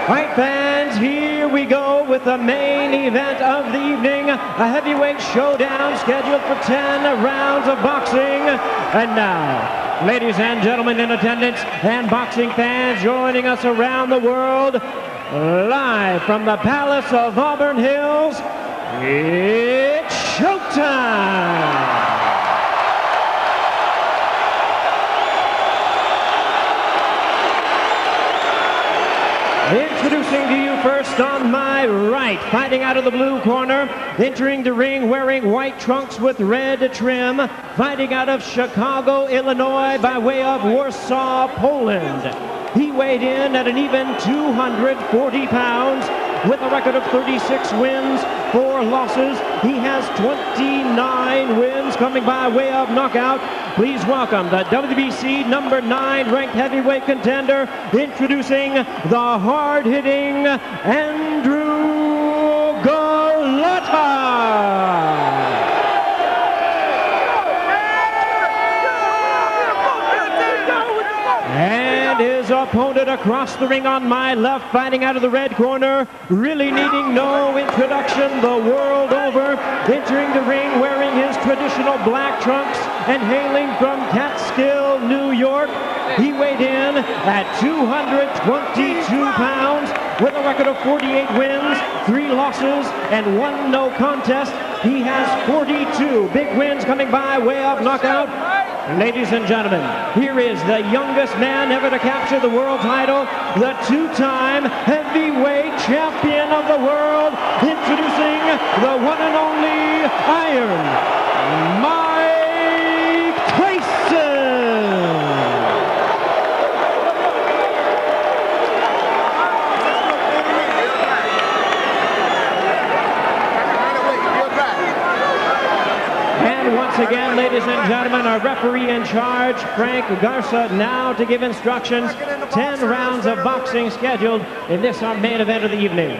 All right, fans, here we go with the main event of the evening. A heavyweight showdown scheduled for 10 rounds of boxing. And now, ladies and gentlemen in attendance and boxing fans joining us around the world, live from the Palace of Auburn Hills, it's showtime! Introducing to you first on my right, fighting out of the blue corner, entering the ring wearing white trunks with red trim, fighting out of Chicago, Illinois by way of Warsaw, Poland. He weighed in at an even 240 pounds with a record of 36 wins, 4 losses. He has 29 wins coming by way of knockout. Please welcome the WBC number 9 ranked heavyweight contender, introducing the hard-hitting Andrew Golota. And his opponent across the ring on my left, fighting out of the red corner, really needing no introduction the world over, entering the ring wearing his traditional black trunks and hailing from Catskill, New York. He weighed in at 222 pounds with a record of 48 wins, 3 losses, and 1 no contest. He has 42 big wins coming by way of knockout. Ladies and gentlemen, here is the youngest man ever to capture the world title, the 2-time heavyweight champion of the world, introducing the one and only Iron Mike Tyson. And once again, ladies and gentlemen, our referee in charge, Frank Garza, now to give instructions. 10 rounds of boxing scheduled in this, our main event of the evening.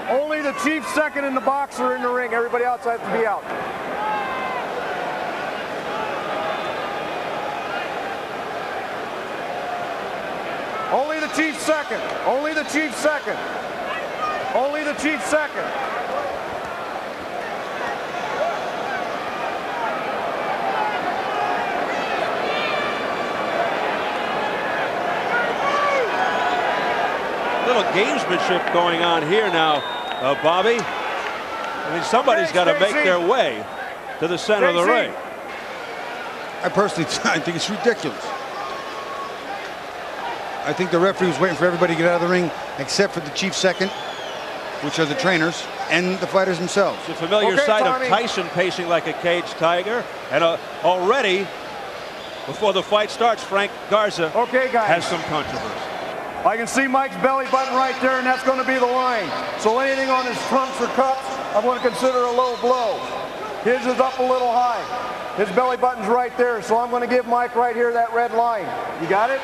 Only the chief second and the boxer in the ring. Everybody else has to be out. Only the chief second. Only the chief second. Only the chief second. Little gamesmanship going on here now, Bobby. I mean, somebody's got to make their way to the center of the ring. I personally think it's ridiculous. I think the referee was waiting for everybody to get out of the ring except for the chief second, which are the trainers, and the fighters themselves. It's a familiar sight of Tyson pacing like a caged tiger. And already, before the fight starts, Frank Garza has some controversy. I can see Mike's belly button right there, and that's going to be the line. So anything on his trunks or cups, I'm going to consider a low blow. His is up a little high. His belly button's right there, so I'm going to give Mike right here that red line. You got it?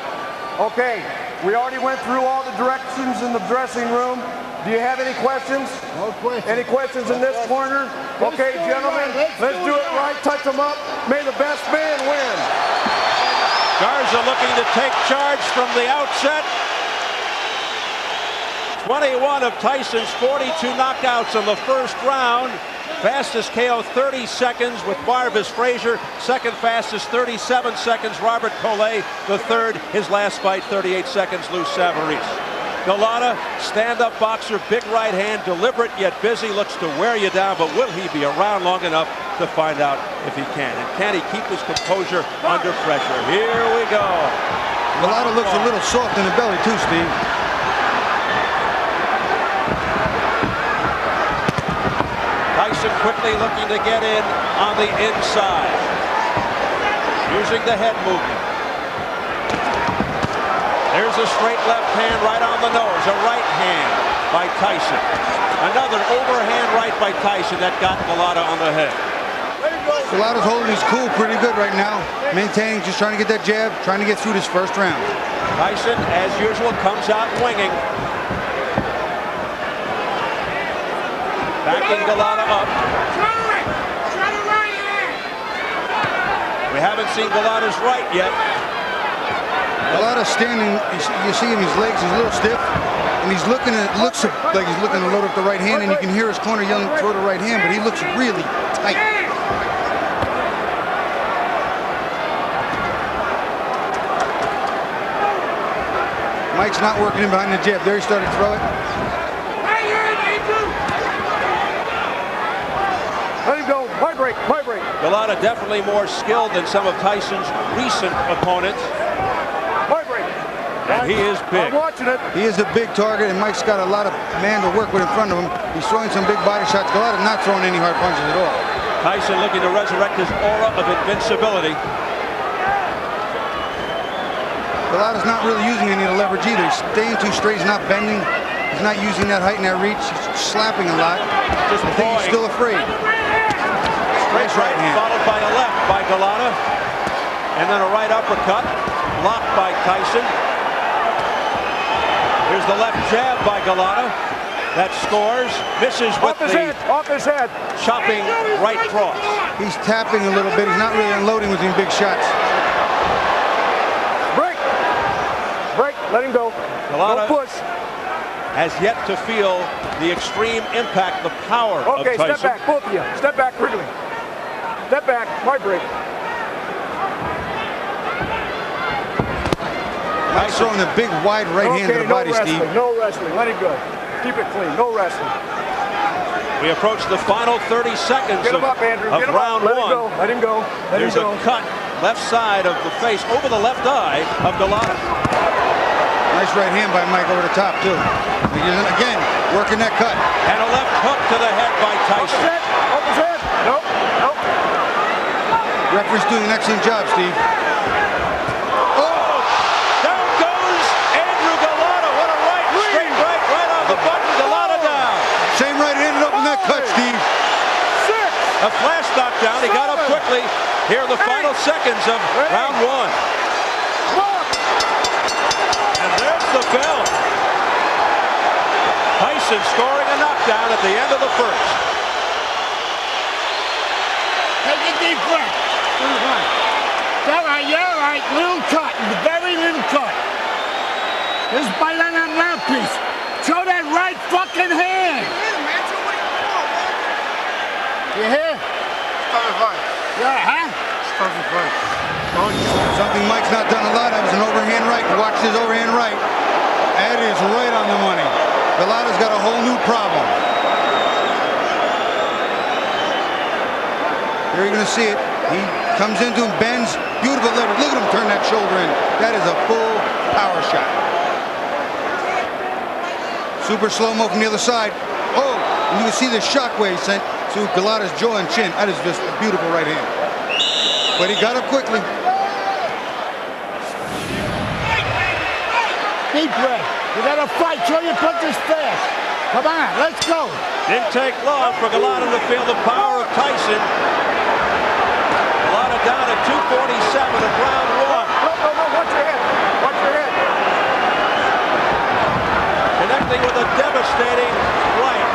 Okay. We already went through all the directions in the dressing room. Do you have any questions? No questions. Any questions in this corner? Okay, gentlemen, let's do it right. Touch them up. May the best man win. Garza looking to take charge from the outset. 21 of Tyson's 42 knockouts in the first round. Fastest KO 30 seconds with Marvis Frazier. Second fastest 37 seconds Robert Collet. The third, his last fight, 38 seconds, Lou Savarese. Golota, stand-up boxer, big right hand, deliberate yet busy, looks to wear you down, but will he be around long enough to find out if he can? And can he keep his composure under pressure? Here we go. Golota looks a little soft in the belly too, Steve. Tyson quickly looking to get in on the inside, using the head movement. There's a straight left hand right on the nose, a right hand by Tyson. Another overhand right by Tyson that got Golota on the head. Golota's holding his cool pretty good right now, maintaining, just trying to get that jab, trying to get through this first round. Tyson, as usual, comes out winging. Backing Golota up. We haven't seen Golota's right yet. Golota standing, you see him, his legs, he's a little stiff, and he's looking at, looks like he's looking to load up the right hand, and you can hear his corner yelling, throw the right hand, but he looks really tight. Mike's not working in behind the jab. There he started to throw it. Let him go. My break. My break. Golota definitely more skilled than some of Tyson's recent opponents. My break. And he is big. I'm watching it. He is a big target, and Mike's got a lot of man to work with in front of him. He's throwing some big body shots. Golota not throwing any hard punches at all. Tyson looking to resurrect his aura of invincibility. Golota's not really using any of the leverage either. He's staying too straight. He's not bending. He's not using that height and that reach. He's slapping a lot. I think he's still afraid. Straight right hand. Followed by a left by Golota. And then a right uppercut. Blocked by Tyson. Here's the left jab by Golota. That scores. Misses with off his head. Chopping right cross. He's tapping a little bit. He's not really unloading with these big shots. Break. Break. Let him go. Golota no push. Has yet to feel the extreme impact, the power of Tyson. Okay, step back, both of you. Step back quickly. Step back. My break. Mike's throwing a big, wide right hand to the body, wrestling, Steve. No wrestling. Let him go. Keep it clean. No wrestling. We approach the final 30 seconds Get him up, Andrew. of Get him round up. one. Let him go. Let There's him go. a cut left side of the face over the left eye of Golota. Nice right hand by Mike over the top, too. Again, working that cut. And a left hook to the head by Tyson. Up his head. Nope. Nope. Referee's doing an excellent job, Steve. Oh! Down goes Andrew Golota. What a right. Straight right on the button. Golota down. Same right hand up in that cut, Steve. A flash knockdown. He got up quickly. Here are the final seconds of round one. And there's the bell. Tyson scoring a knockdown at the end of the first. Take a deep breath. You're all right. Little cut. Very little cut. Just bite on that mouthpiece. Show that right fucking hand. You hear? Yeah, huh? Something Mike's not done a lot of is an overhand right. Watch his overhand right. That is right on the money. Golota's got a whole new problem. Here you're going to see it. He comes into him, bends, beautiful leverage. Look at him turn that shoulder in. That is a full power shot. Super slow-mo from the other side. Oh, and you can see the shockwave sent to Golota's jaw and chin. That is just a beautiful right hand. But he got up quickly. Deep breath. You gotta fight. Show your punches fast. Come on, let's go. Didn't take long for Golota to feel the power of Tyson. Golota down at 247 of round one. No, watch your head. Watch your head. landing with a devastating right.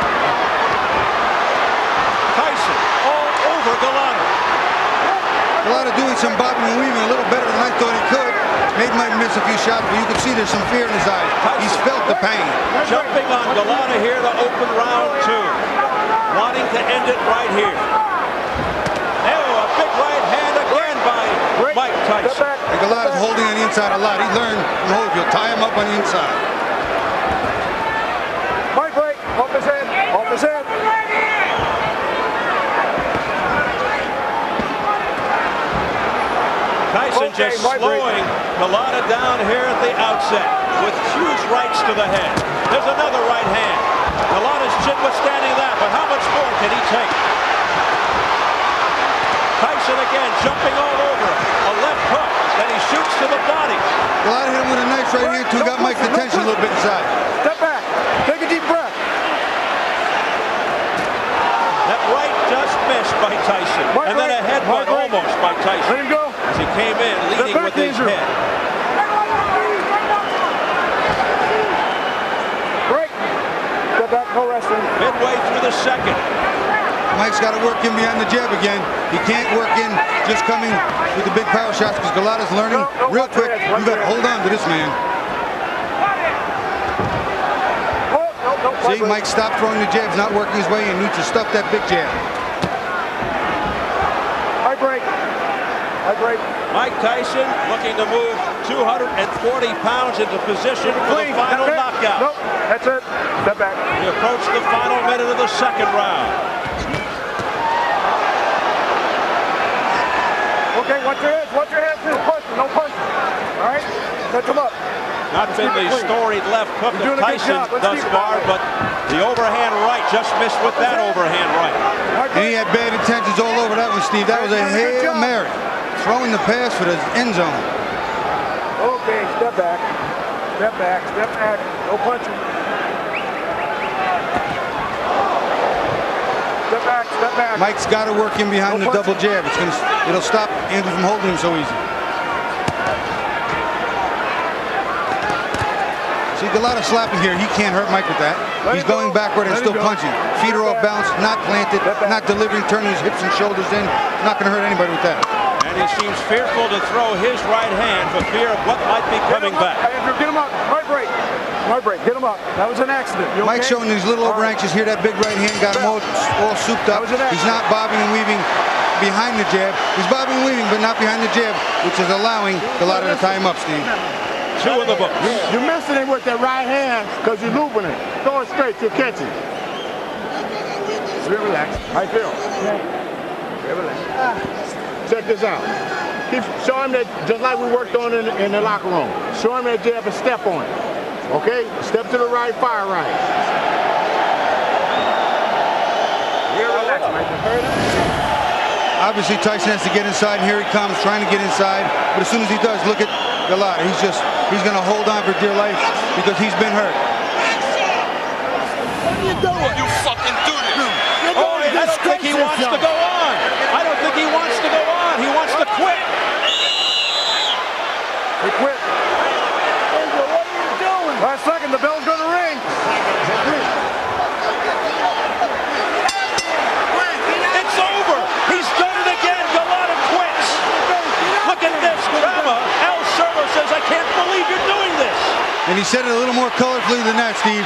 Tyson all over Golota. Golota doing some bobbing and weaving a little better than I thought he could. Made might miss a few shots, but you can see there's some fear in his eyes. He's felt the pain. Jumping on Golota here to open round 2. Wanting to end it right here. Oh, a big right hand again by Mike Tyson. And Golota's holding on the inside a lot. He learned from Holyfield. Tie him up on the inside. Mike break. Off his head. Off his head. Tyson just slowing Golota down here at the outset with huge rights to the head. There's another right hand. Golota's chin withstanding that, but how much more can he take? Tyson again jumping all over him. A left hook, then he shoots to the body. Golota hit him with a nice right hand too. Got Mike's attention a little bit inside. Step back. Take a deep breath. That right just missed by Tyson. And then a headbutt almost by Tyson. Let him go. As he came in leading with his head. Break. Step back, no wrestling. Midway through the second. Mike's got to work in behind the jab again. He can't work in just coming with the big power shots because Golota's learning real quick. You got to hold on to this man. See, Mike stopped throwing the jabs, not working his way in. Needs to stuff that big jab. I break. I break. Mike Tyson looking to move 240 pounds into position for the final knockout. Nope, that's it. Step back. He approached the final minute of the second round. Okay, watch your hands. Watch your hands. No punching. All right? Set him up. Not been the storied left hook of Tyson thus far, but the overhand right just missed with that overhand right. And he had bad intentions all over that one, Steve. That was a Hail Mary. Throwing the pass for the end zone. Okay, step back. Step back. Step back. No punching. Step back. Step back. Mike's got to work in behind the double jab. It'll stop Andrew from holding him so easy. See, Golota slapping here. He can't hurt Mike with that. He's going backward and still punching. Feet are off balance, not planted, not delivering, turning his hips and shoulders in. Not going to hurt anybody with that. And he seems fearful to throw his right hand for fear of what might be coming back. Andrew, get him up. Right break. Right break. Get him up. That was an accident. Mike's showing he's a little over anxious here. That big right hand got him all souped up. He's not bobbing and weaving behind the jab. He's bobbing and weaving, but not behind the jab, which is allowing Golota to tie him up, Steve. 2 in the books. You're missing it with that right hand because you're looping it. Throw it straight, you're catching. Real relax. How you feel? Real relax. Check this out. Show him that, just like we worked on in the locker room. Show him that jab and step on it. Okay? Step to the right, fire right. Real relax, Mike. Obviously, Tyson has to get inside, and here he comes, trying to get inside. But as soon as he does, look at Golota. He's going to hold on for dear life because he's been hurt. What are you doing? You fucking do this. Oh, I don't think he wants to go on. I don't think he wants to go on. He wants to quit. He quit. What are you doing? Last second, the bell's going to ring. It's over. He's done it again. Golota quits. Look at this drama. El Cerro says, I can't believe you're doing this. And he said it a little more colorfully than that, Steve.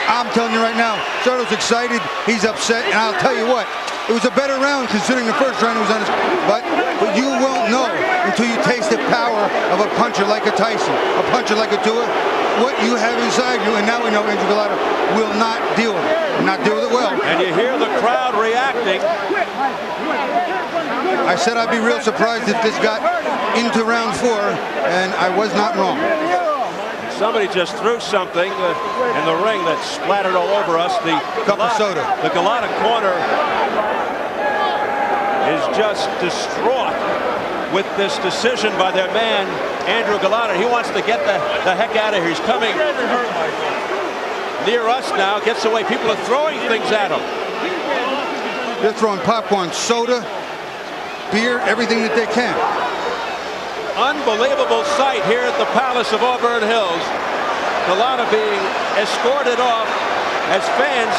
I'm telling you right now, Cerro's excited. He's upset. And I'll tell you what, it was a better round considering the first round was on his... But you won't know until you taste the power of a puncher like a Tyson, a puncher like a Tua, what you have inside you. And now we know Andrew Golota will not deal with it. Not deal with it well. And you hear the crowd reacting. I said I'd be real surprised if this got into round 4, and I was not wrong. Somebody just threw something in the ring that splattered all over us. The cup of soda. The Golota corner is just distraught with this decision by their man, Andrew Golota. He wants to get the heck out of here. He's coming near us now, gets away. People are throwing things at him. They're throwing popcorn, soda, beer, everything that they can. Unbelievable sight here at the Palace of Auburn Hills. Golota being escorted off as fans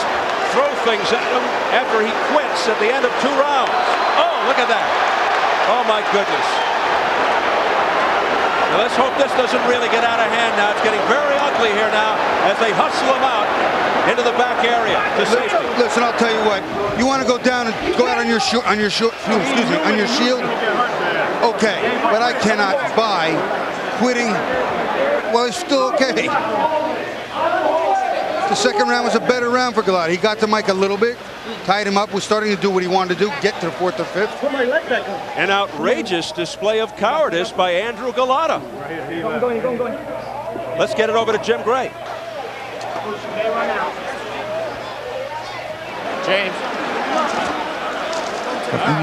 throw things at him after he quits at the end of 2 rounds. Oh, look at that. Oh, my goodness. Now, let's hope this doesn't really get out of hand now. It's getting very ugly here now as they hustle him out into the back area to safety. Listen, I'll tell you what. You want to go down and go out on your shield? Okay, but I cannot buy quitting. Well, it's still okay. The second round was a better round for Golota. He got to Mike a little bit, tied him up, was starting to do what he wanted to do, get to the 4th or 5th. An outrageous display of cowardice by Andrew Golota. Let's get it over to Jim Gray. James.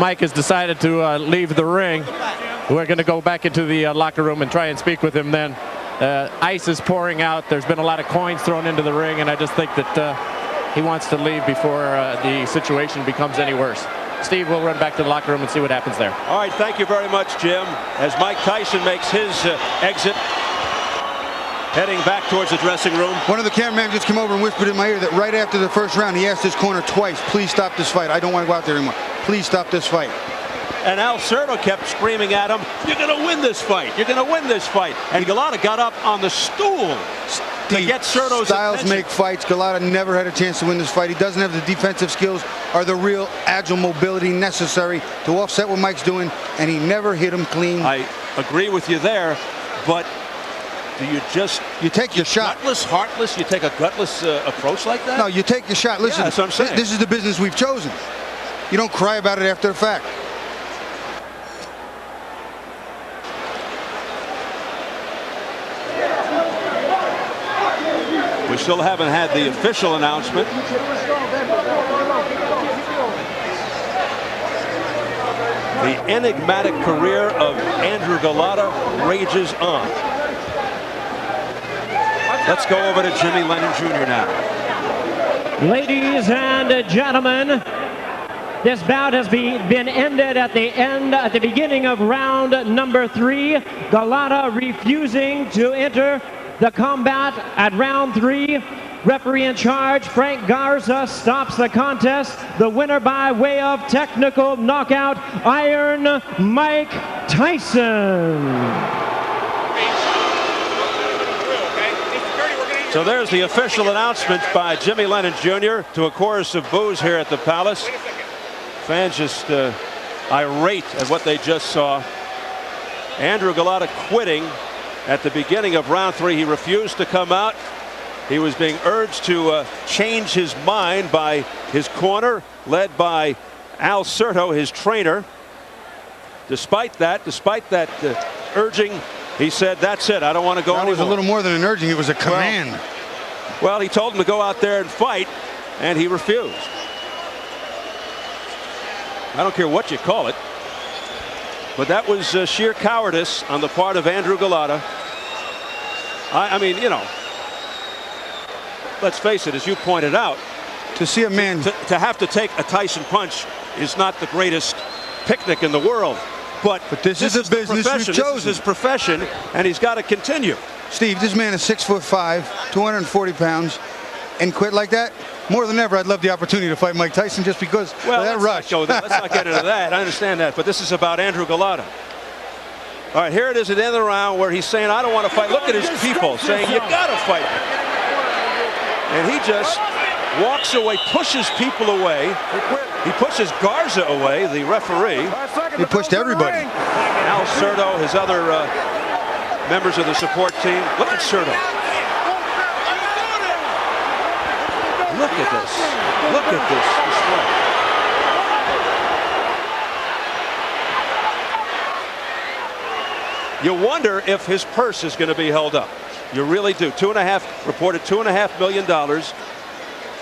Mike has decided to leave the ring. We're going to go back into the locker room and try and speak with him then. Ice is pouring out. There's been a lot of coins thrown into the ring, and I just think that he wants to leave before the situation becomes any worse. Steve, we'll run back to the locker room and see what happens there. All right, thank you very much, Jim. As Mike Tyson makes his exit, heading back towards the dressing room. One of the cameramen just came over and whispered in my ear that right after the first round, he asked his corner twice, please stop this fight. I don't want to go out there anymore. Please stop this fight. And Al Certo kept screaming at him, you're going to win this fight. You're going to win this fight. And Golota got up on the stool to get Certo's styles attention. make fights. Golota never had a chance to win this fight. He doesn't have the defensive skills or the real agile mobility necessary to offset what Mike's doing, and he never hit him clean. I agree with you there, but do you just... You take your shot. Gutless, heartless, you take a gutless approach like that? No, you take your shot. Listen, yeah, that's what I'm saying. This is the business we've chosen. You don't cry about it after the fact. We still haven't had the official announcement. The enigmatic career of Andrew Golota rages on. Let's go over to Jimmy Lennon Jr. now. Ladies and gentlemen, this bout has been ended at the beginning of round number 3. Golota refusing to enter the combat at round 3. Referee in charge, Frank Garza, stops the contest. The winner by way of technical knockout, Iron Mike Tyson. So there's the official announcement by Jimmy Lennon Jr. to a chorus of boos here at the Palace. Fans just irate at what they just saw. Andrew Golota quitting at the beginning of round 3. He refused to come out. He was being urged to change his mind by his corner, led by Al Certo, his trainer. Despite that urging, he said, that's it, I don't want to go anymore. That was a little more than an urging, it was a command. Well, he told him to go out there and fight, and he refused. I don't care what you call it, but that was sheer cowardice on the part of Andrew Golota. I mean, you know, let's face it, as you pointed out, to see a man to have to take a Tyson punch is not the greatest picnic in the world. But this is a business you've chosen. This is his profession, and he's got to continue. Steve, this man is 6'5", 240 pounds, and quit like that. More than ever, I'd love the opportunity to fight Mike Tyson just because of that rush. Let's not get into that. I understand that, but this is about Andrew Golota. All right, here it is at the end of the round where he's saying, I don't want to fight. Look at his people saying, you got to fight. And he just walks away, pushes people away. He pushes Garza away, the referee. He pushed everybody. Al Certo, his other members of the support team. Look at Certo. Look at this. Look at this display. You wonder if his purse is going to be held up. You really do. Reported $2.5 million.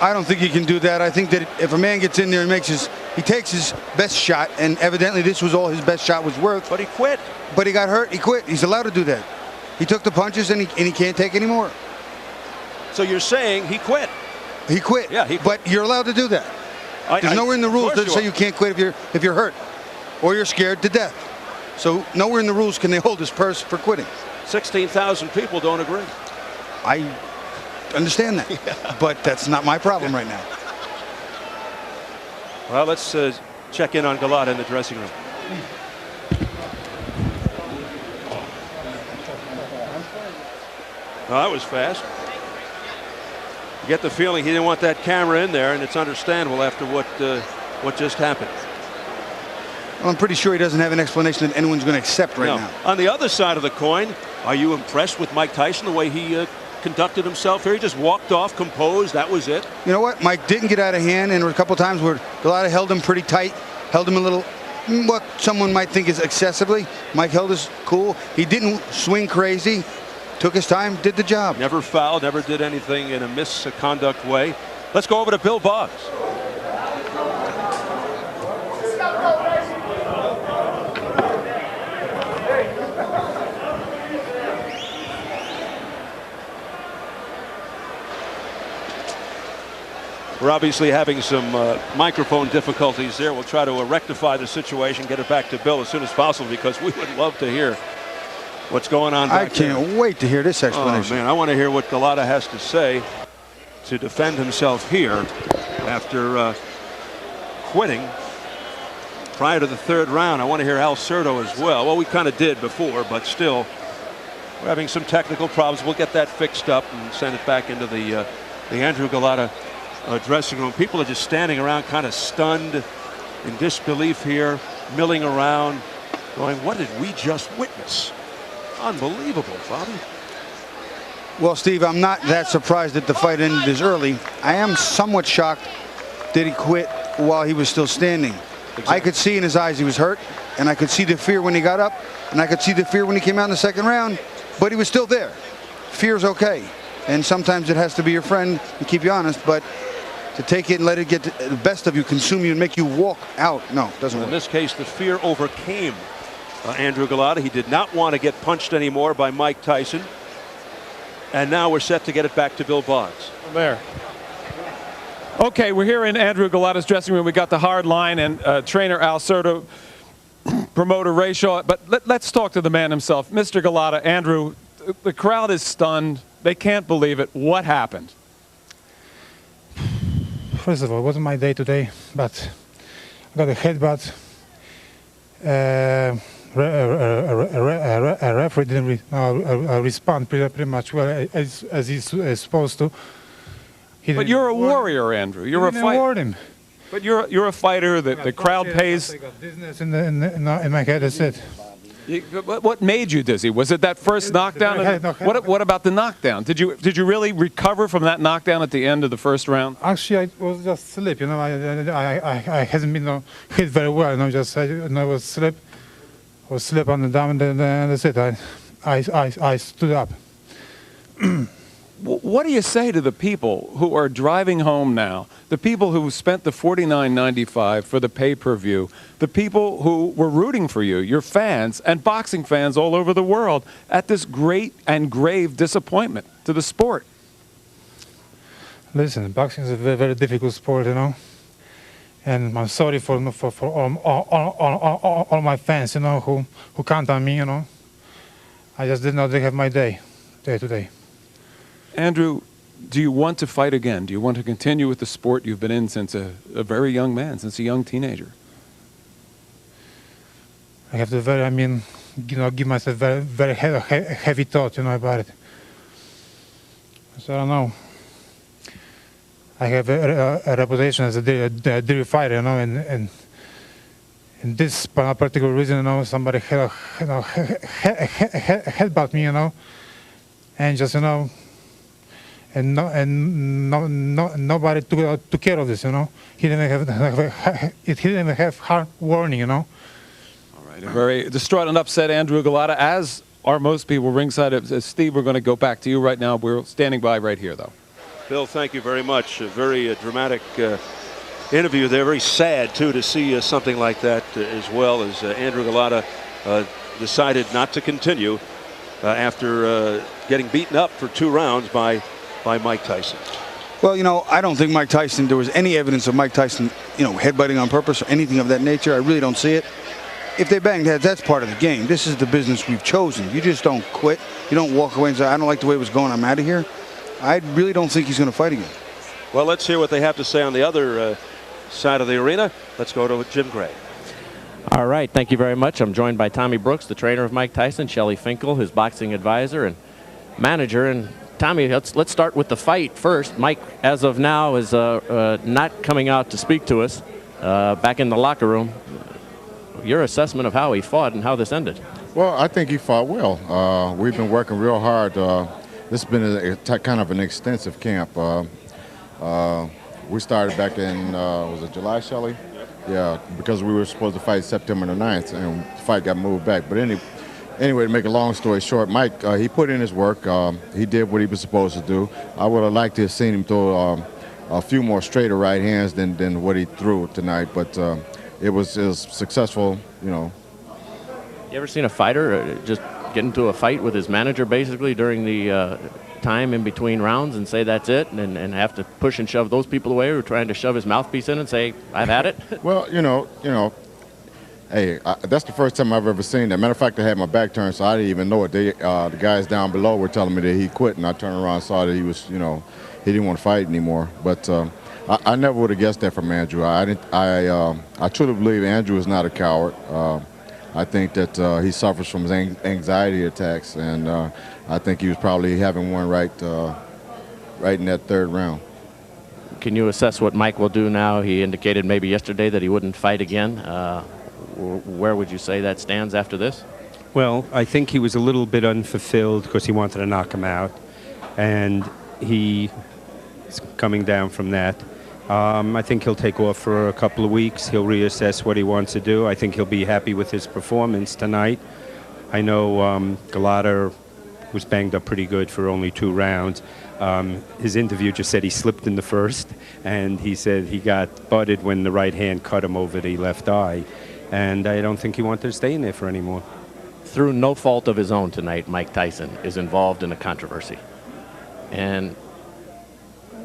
I don't think he can do that. I think that if a man gets in there and he takes his best shot, and evidently this was all his best shot was worth. But he quit. But he got hurt. He quit. He's allowed to do that. He took the punches and he can't take any more. So you're saying he quit? He quit. Yeah, he quit. But you're allowed to do that. There's nowhere in the rules that say you can't quit if you're hurt or you're scared to death. So nowhere in the rules can they hold his purse for quitting. 16,000 people don't agree. I understand that. But that's not my problem right now. Well, let's check in on Golota in the dressing room. Oh, that was fast. You get the feeling he didn't want that camera in there, and it's understandable after what just happened. Well, I'm pretty sure he doesn't have an explanation that anyone's going to accept right now. On the other side of the coin, are you impressed with Mike Tyson, the way he conducted himself here? He just walked off, composed, that was it. You know what? Mike didn't get out of hand, and there were a couple times where Golota held him pretty tight, held him a little, what someone might think is excessively. Mike held his cool. He didn't swing crazy, took his time, did the job. Never fouled, never did anything in a misconduct way. Let's go over to Bill Boggs. We're obviously having some microphone difficulties there. We'll try to rectify the situation, get it back to Bill as soon as possible, because we would love to hear what's going on back there. I can't wait to hear this explanation. Oh, man, I want to hear what Golota has to say to defend himself here after quitting prior to the third round. I want to hear Al Certo as well. Well, we kind of did before, but still, we're having some technical problems. We'll get that fixed up and send it back into the Andrew Golota dressing room. People are just standing around kind of stunned in disbelief here, milling around, going, what did we just witness? Unbelievable, Bobby. Well, Steve, I'm not that surprised that the fight ended as early. I am somewhat shocked that he quit while he was still standing. Exactly. I could see in his eyes he was hurt, and I could see the fear when he got up, and I could see the fear when he came out in the second round, but he was still there. Fear's okay, and sometimes it has to be your friend and keep you honest, but to take it and let it get the best of you, consume you, and make you walk out, no, it doesn't work. In this case, the fear overcame Andrew Golota. He did not want to get punched anymore by Mike Tyson. And now we're set to get it back to Bill Boggs. There. Okay, we're here in Andrew Golota's dressing room. We got the hard line and trainer Al Certo, promoter Ray Shaw. But let's talk to the man himself. Mr. Golota, Andrew, the crowd is stunned. They can't believe it. What happened? First of all, it wasn't my day today, but I got a headbutt. A referee didn't respond pretty much well as he's supposed to. But you're a warrior, Andrew. You're a fighter. But you're a fighter. The crowd pays. I got dizziness in my head. That's it. What made you dizzy? Was it that first knockdown? What about the knockdown? Did you really recover from that knockdown at the end of the first round? Actually, I was just sleep. You know, I hasn't been hit very well. You know, just I was sleep. I was sleep on the down, and that's it. I stood up. What do you say to the people who are driving home now, the people who spent the $49.95 for the pay-per-view, the people who were rooting for you, your fans and boxing fans all over the world, at this great and grave disappointment to the sport? Listen, boxing is a very, very difficult sport, you know, and I'm sorry for all my fans, you know, who count on me, you know. I just did not have my day today. Andrew, do you want to fight again? Do you want to continue with the sport you've been in since a very young man, since a young teenager? I have to give myself very heavy thought, you know, about it. So I don't know. I have a reputation as a dirty fighter, you know, and in this particular reason, you know, somebody headbutt me, you know, and just, you know. And nobody took care of this, you know. He didn't have hard warning, you know. All right, a very distraught and upset Andrew Golota, as are most people ringside. Steve, we're going to go back to you right now. We're standing by right here, though. Bill, thank you very much. A very dramatic interview there. Very sad, too, to see something like that as well, as Andrew Golota decided not to continue after getting beaten up for 2 rounds by Mike Tyson. Well, you know, I don't think Mike Tyson, there was any evidence of Mike Tyson, you know, headbutting on purpose or anything of that nature. I really don't see it. If they banged heads, that's part of the game. This is the business we've chosen. You just don't quit. You don't walk away and say, I don't like the way it was going, I'm out of here. I really don't think he's going to fight again. Well, let's hear what they have to say on the other side of the arena. Let's go to Jim Gray. All right, thank you very much. I'm joined by Tommy Brooks, the trainer of Mike Tyson, Shelley Finkel, his boxing advisor and manager. And Tommy, let's start with the fight first. Mike, as of now, is not coming out to speak to us. Back in the locker room, your assessment of how he fought and how this ended? Well, I think he fought well. We've been working real hard. This has been kind of an extensive camp. We started back in, was it July, Shelley? Yeah, because we were supposed to fight September the 9th, and the fight got moved back. But anyway, to make a long story short, Mike, he put in his work. He did what he was supposed to do. I would have liked to have seen him throw a few more straighter right hands than what he threw tonight, but it was successful, you know. You ever seen a fighter just get into a fight with his manager basically during the time in between rounds and say that's it, and have to push and shove those people away who are trying to shove his mouthpiece in and say, I've had it? Well, you know, hey, that's the first time I've ever seen that. Matter of fact, I had my back turned, so I didn't even know it. The guys down below were telling me that he quit, and I turned around and saw that he was, you know, he didn't want to fight anymore. But I never would have guessed that from Andrew. I truly believe Andrew is not a coward. I think that he suffers from his anxiety attacks, and I think he was probably having one right in that third round. Can you assess what Mike will do now? He indicated maybe yesterday that he wouldn't fight again. Where would you say that stands after this? Well, I think he was a little bit unfulfilled because he wanted to knock him out, and he is coming down from that. I think he'll take off for a couple of weeks. He'll reassess what he wants to do. I think he'll be happy with his performance tonight. I know Golota was banged up pretty good for only 2 rounds. His interview just said he slipped in the first, and he said he got butted when the right hand cut him over the left eye. And I don't think he wanted to stay in there for any more. Through no fault of his own tonight, Mike Tyson is involved in a controversy. And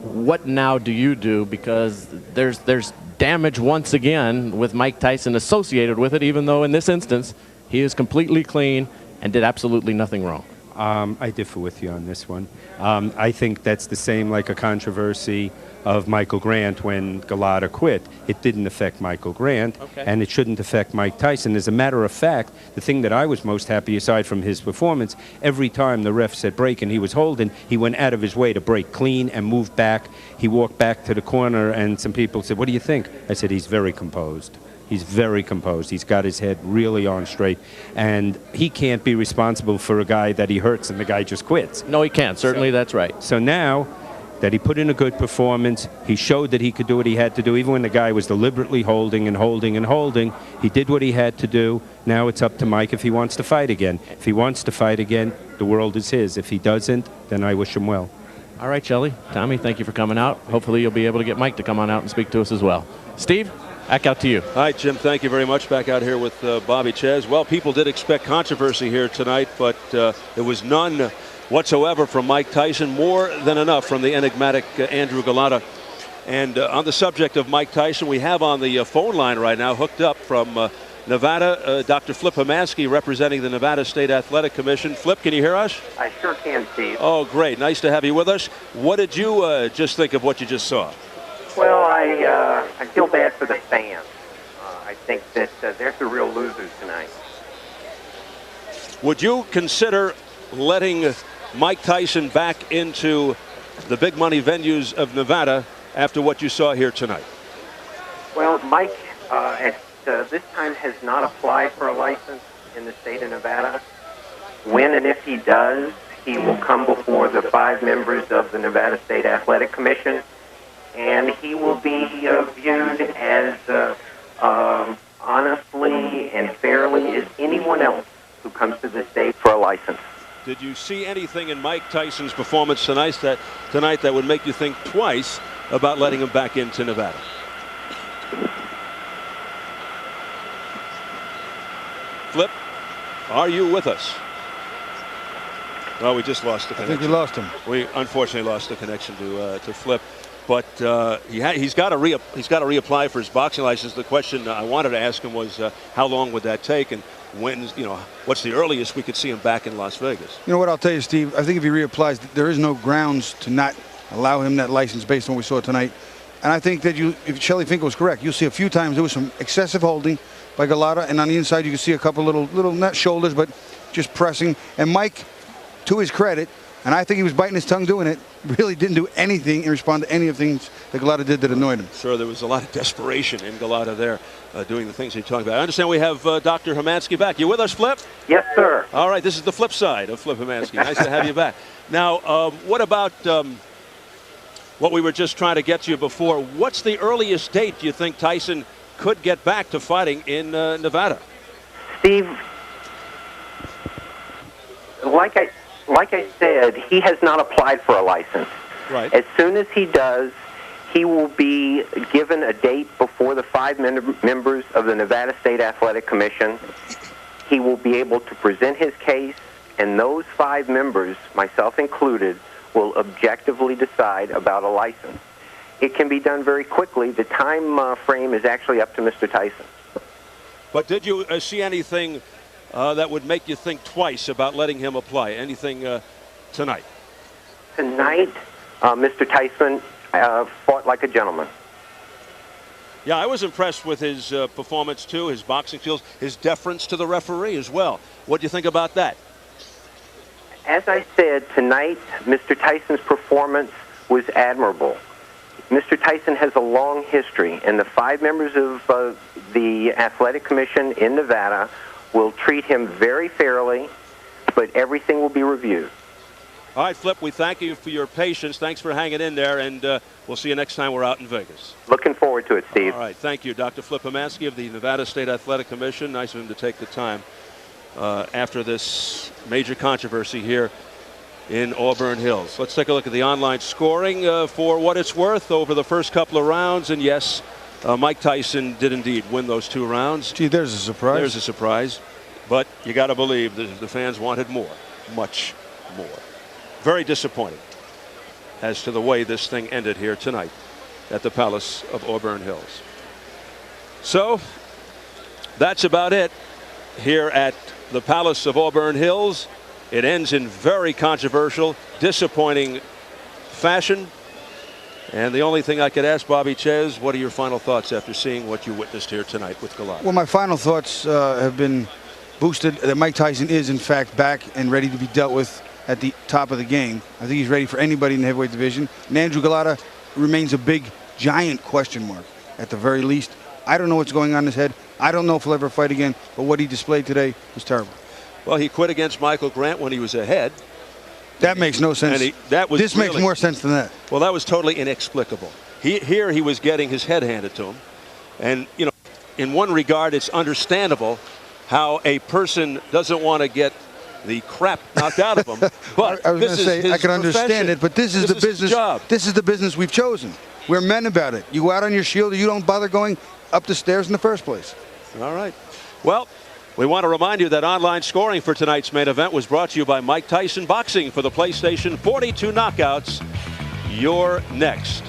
what now do you do? Because there's damage once again with Mike Tyson associated with it, even though in this instance he is completely clean and did absolutely nothing wrong. I differ with you on this one. I think that's the same like a controversy of Michael Grant when Golota quit. It didn't affect Michael Grant, and it shouldn't affect Mike Tyson. As a matter of fact, the thing that I was most happy, aside from his performance, every time the ref said break and he was holding, he went out of his way to break clean and move back. He walked back to the corner, and some people said, what do you think? I said, he's very composed. He's very composed. He's got his head really on straight. And he can't be responsible for a guy that he hurts and the guy just quits. No, he can't. Certainly that's right. So now that he put in a good performance, he showed that he could do what he had to do, even when the guy was deliberately holding and holding and holding. He did what he had to do. Now it's up to Mike if he wants to fight again. If he wants to fight again, the world is his. If he doesn't, then I wish him well. All right, Shelley. Tommy, thank you for coming out. Hopefully you'll be able to get Mike to come on out and speak to us as well. Steve, back out to you. All right, Jim, thank you very much. Back out here with Bobby Ches. Well, people did expect controversy here tonight, but there was none whatsoever from Mike Tyson. More than enough from the enigmatic Andrew Golota. And on the subject of Mike Tyson, we have on the phone line right now, hooked up from Nevada, Dr. Flip Hamansky, representing the Nevada State Athletic Commission. Flip, can you hear us? I sure can, Steve. Oh, great. Nice to have you with us. What did you just think of what you just saw? Well, I feel bad for the fans. I think that they're the real losers tonight. Would you consider letting Mike Tyson back into the big money venues of Nevada after what you saw here tonight? Well, Mike at this time has not applied for a license in the state of Nevada. When and if he does, he will come before the 5 members of the Nevada State Athletic Commission, and he will be viewed as honestly and fairly as anyone else who comes to the state for a license. Did you see anything in Mike Tyson's performance tonight that would make you think twice about letting him back into Nevada? Flip, are you with us? Well, we just lost the connection. I think we lost him. We unfortunately lost the connection to Flip. But he's got to reapply for his boxing license. The question I wanted to ask him was how long would that take? And when, you know, what's the earliest we could see him back in Las Vegas? You know what I'll tell you, Steve? I think if he reapplies, there is no grounds to not allow him that license based on what we saw tonight. And I think that if Shelly Finkel was correct, you'll see a few times there was some excessive holding by Golota, and on the inside you can see a couple little not shoulders, but just pressing. And Mike, to his credit, and I think he was biting his tongue doing it, really didn't do anything in response to any of the things that Golota did that annoyed him. Sure, there was a lot of desperation in Golota there, doing the things you're talking about. I understand we have Dr. Hermansky back. You with us, Flip? Yes, sir. All right, this is the flip side of Flip Hermansky. Nice to have you back. Now, what about what we were just trying to get to you before? What's the earliest date you think Tyson could get back to fighting in Nevada? Steve, like I said, he has not applied for a license. Right. As soon as he does, he will be given a date before the 5 members of the Nevada State Athletic Commission. He will be able to present his case, and those 5 members, myself included, will objectively decide about a license. It can be done very quickly. The time frame is actually up to Mr. Tyson. But did you see anything that would make you think twice about letting him apply? Anything tonight? Tonight, Mr. Tyson fought like a gentleman. Yeah, I was impressed with his performance, too, his boxing skills, his deference to the referee as well. What do you think about that? As I said, tonight, Mr. Tyson's performance was admirable. Mr. Tyson has a long history, and the 5 members of the Athletic Commission in Nevada will treat him very fairly, but everything will be reviewed. All right, Flip, we thank you for your patience. Thanks for hanging in there, and we'll see you next time we're out in Vegas. Looking forward to it, Steve. All right, thank you, Dr. Flip Hermansky of the Nevada State Athletic Commission. Nice of him to take the time after this major controversy here in Auburn Hills. Let's take a look at the online scoring for what it's worth over the first couple of rounds. And yes, Mike Tyson did indeed win those 2 rounds. Gee, there's a surprise. There's a surprise. But you got to believe the fans wanted more, much more. Very disappointing as to the way this thing ended here tonight at the Palace of Auburn Hills. So that's about it here at the Palace of Auburn Hills. It ends in very controversial, disappointing fashion. And the only thing I could ask Bobby Ches, what are your final thoughts after seeing what you witnessed here tonight with Golota? Well, my final thoughts have been boosted that Mike Tyson is, in fact, back and ready to be dealt with at the top of the game. I think he's ready for anybody in the heavyweight division. And Andrew Golota remains a big, giant question mark at the very least. I don't know what's going on in his head. I don't know if he'll ever fight again, but what he displayed today was terrible. Well, he quit against Michael Grant when he was ahead. That makes no sense. This makes more sense than that. Well, that was totally inexplicable. Here he was getting his head handed to him. And, you know, in one regard, it's understandable how a person doesn't want to get the crap knocked out of him. But I was going to say, I can understand it, but this is the business. This is the business we've chosen. We're men about it. You go out on your shield, or you don't bother going up the stairs in the first place. All right. Well, we want to remind you that online scoring for tonight's main event was brought to you by Mike Tyson Boxing for the PlayStation 42 Knockouts. You're next.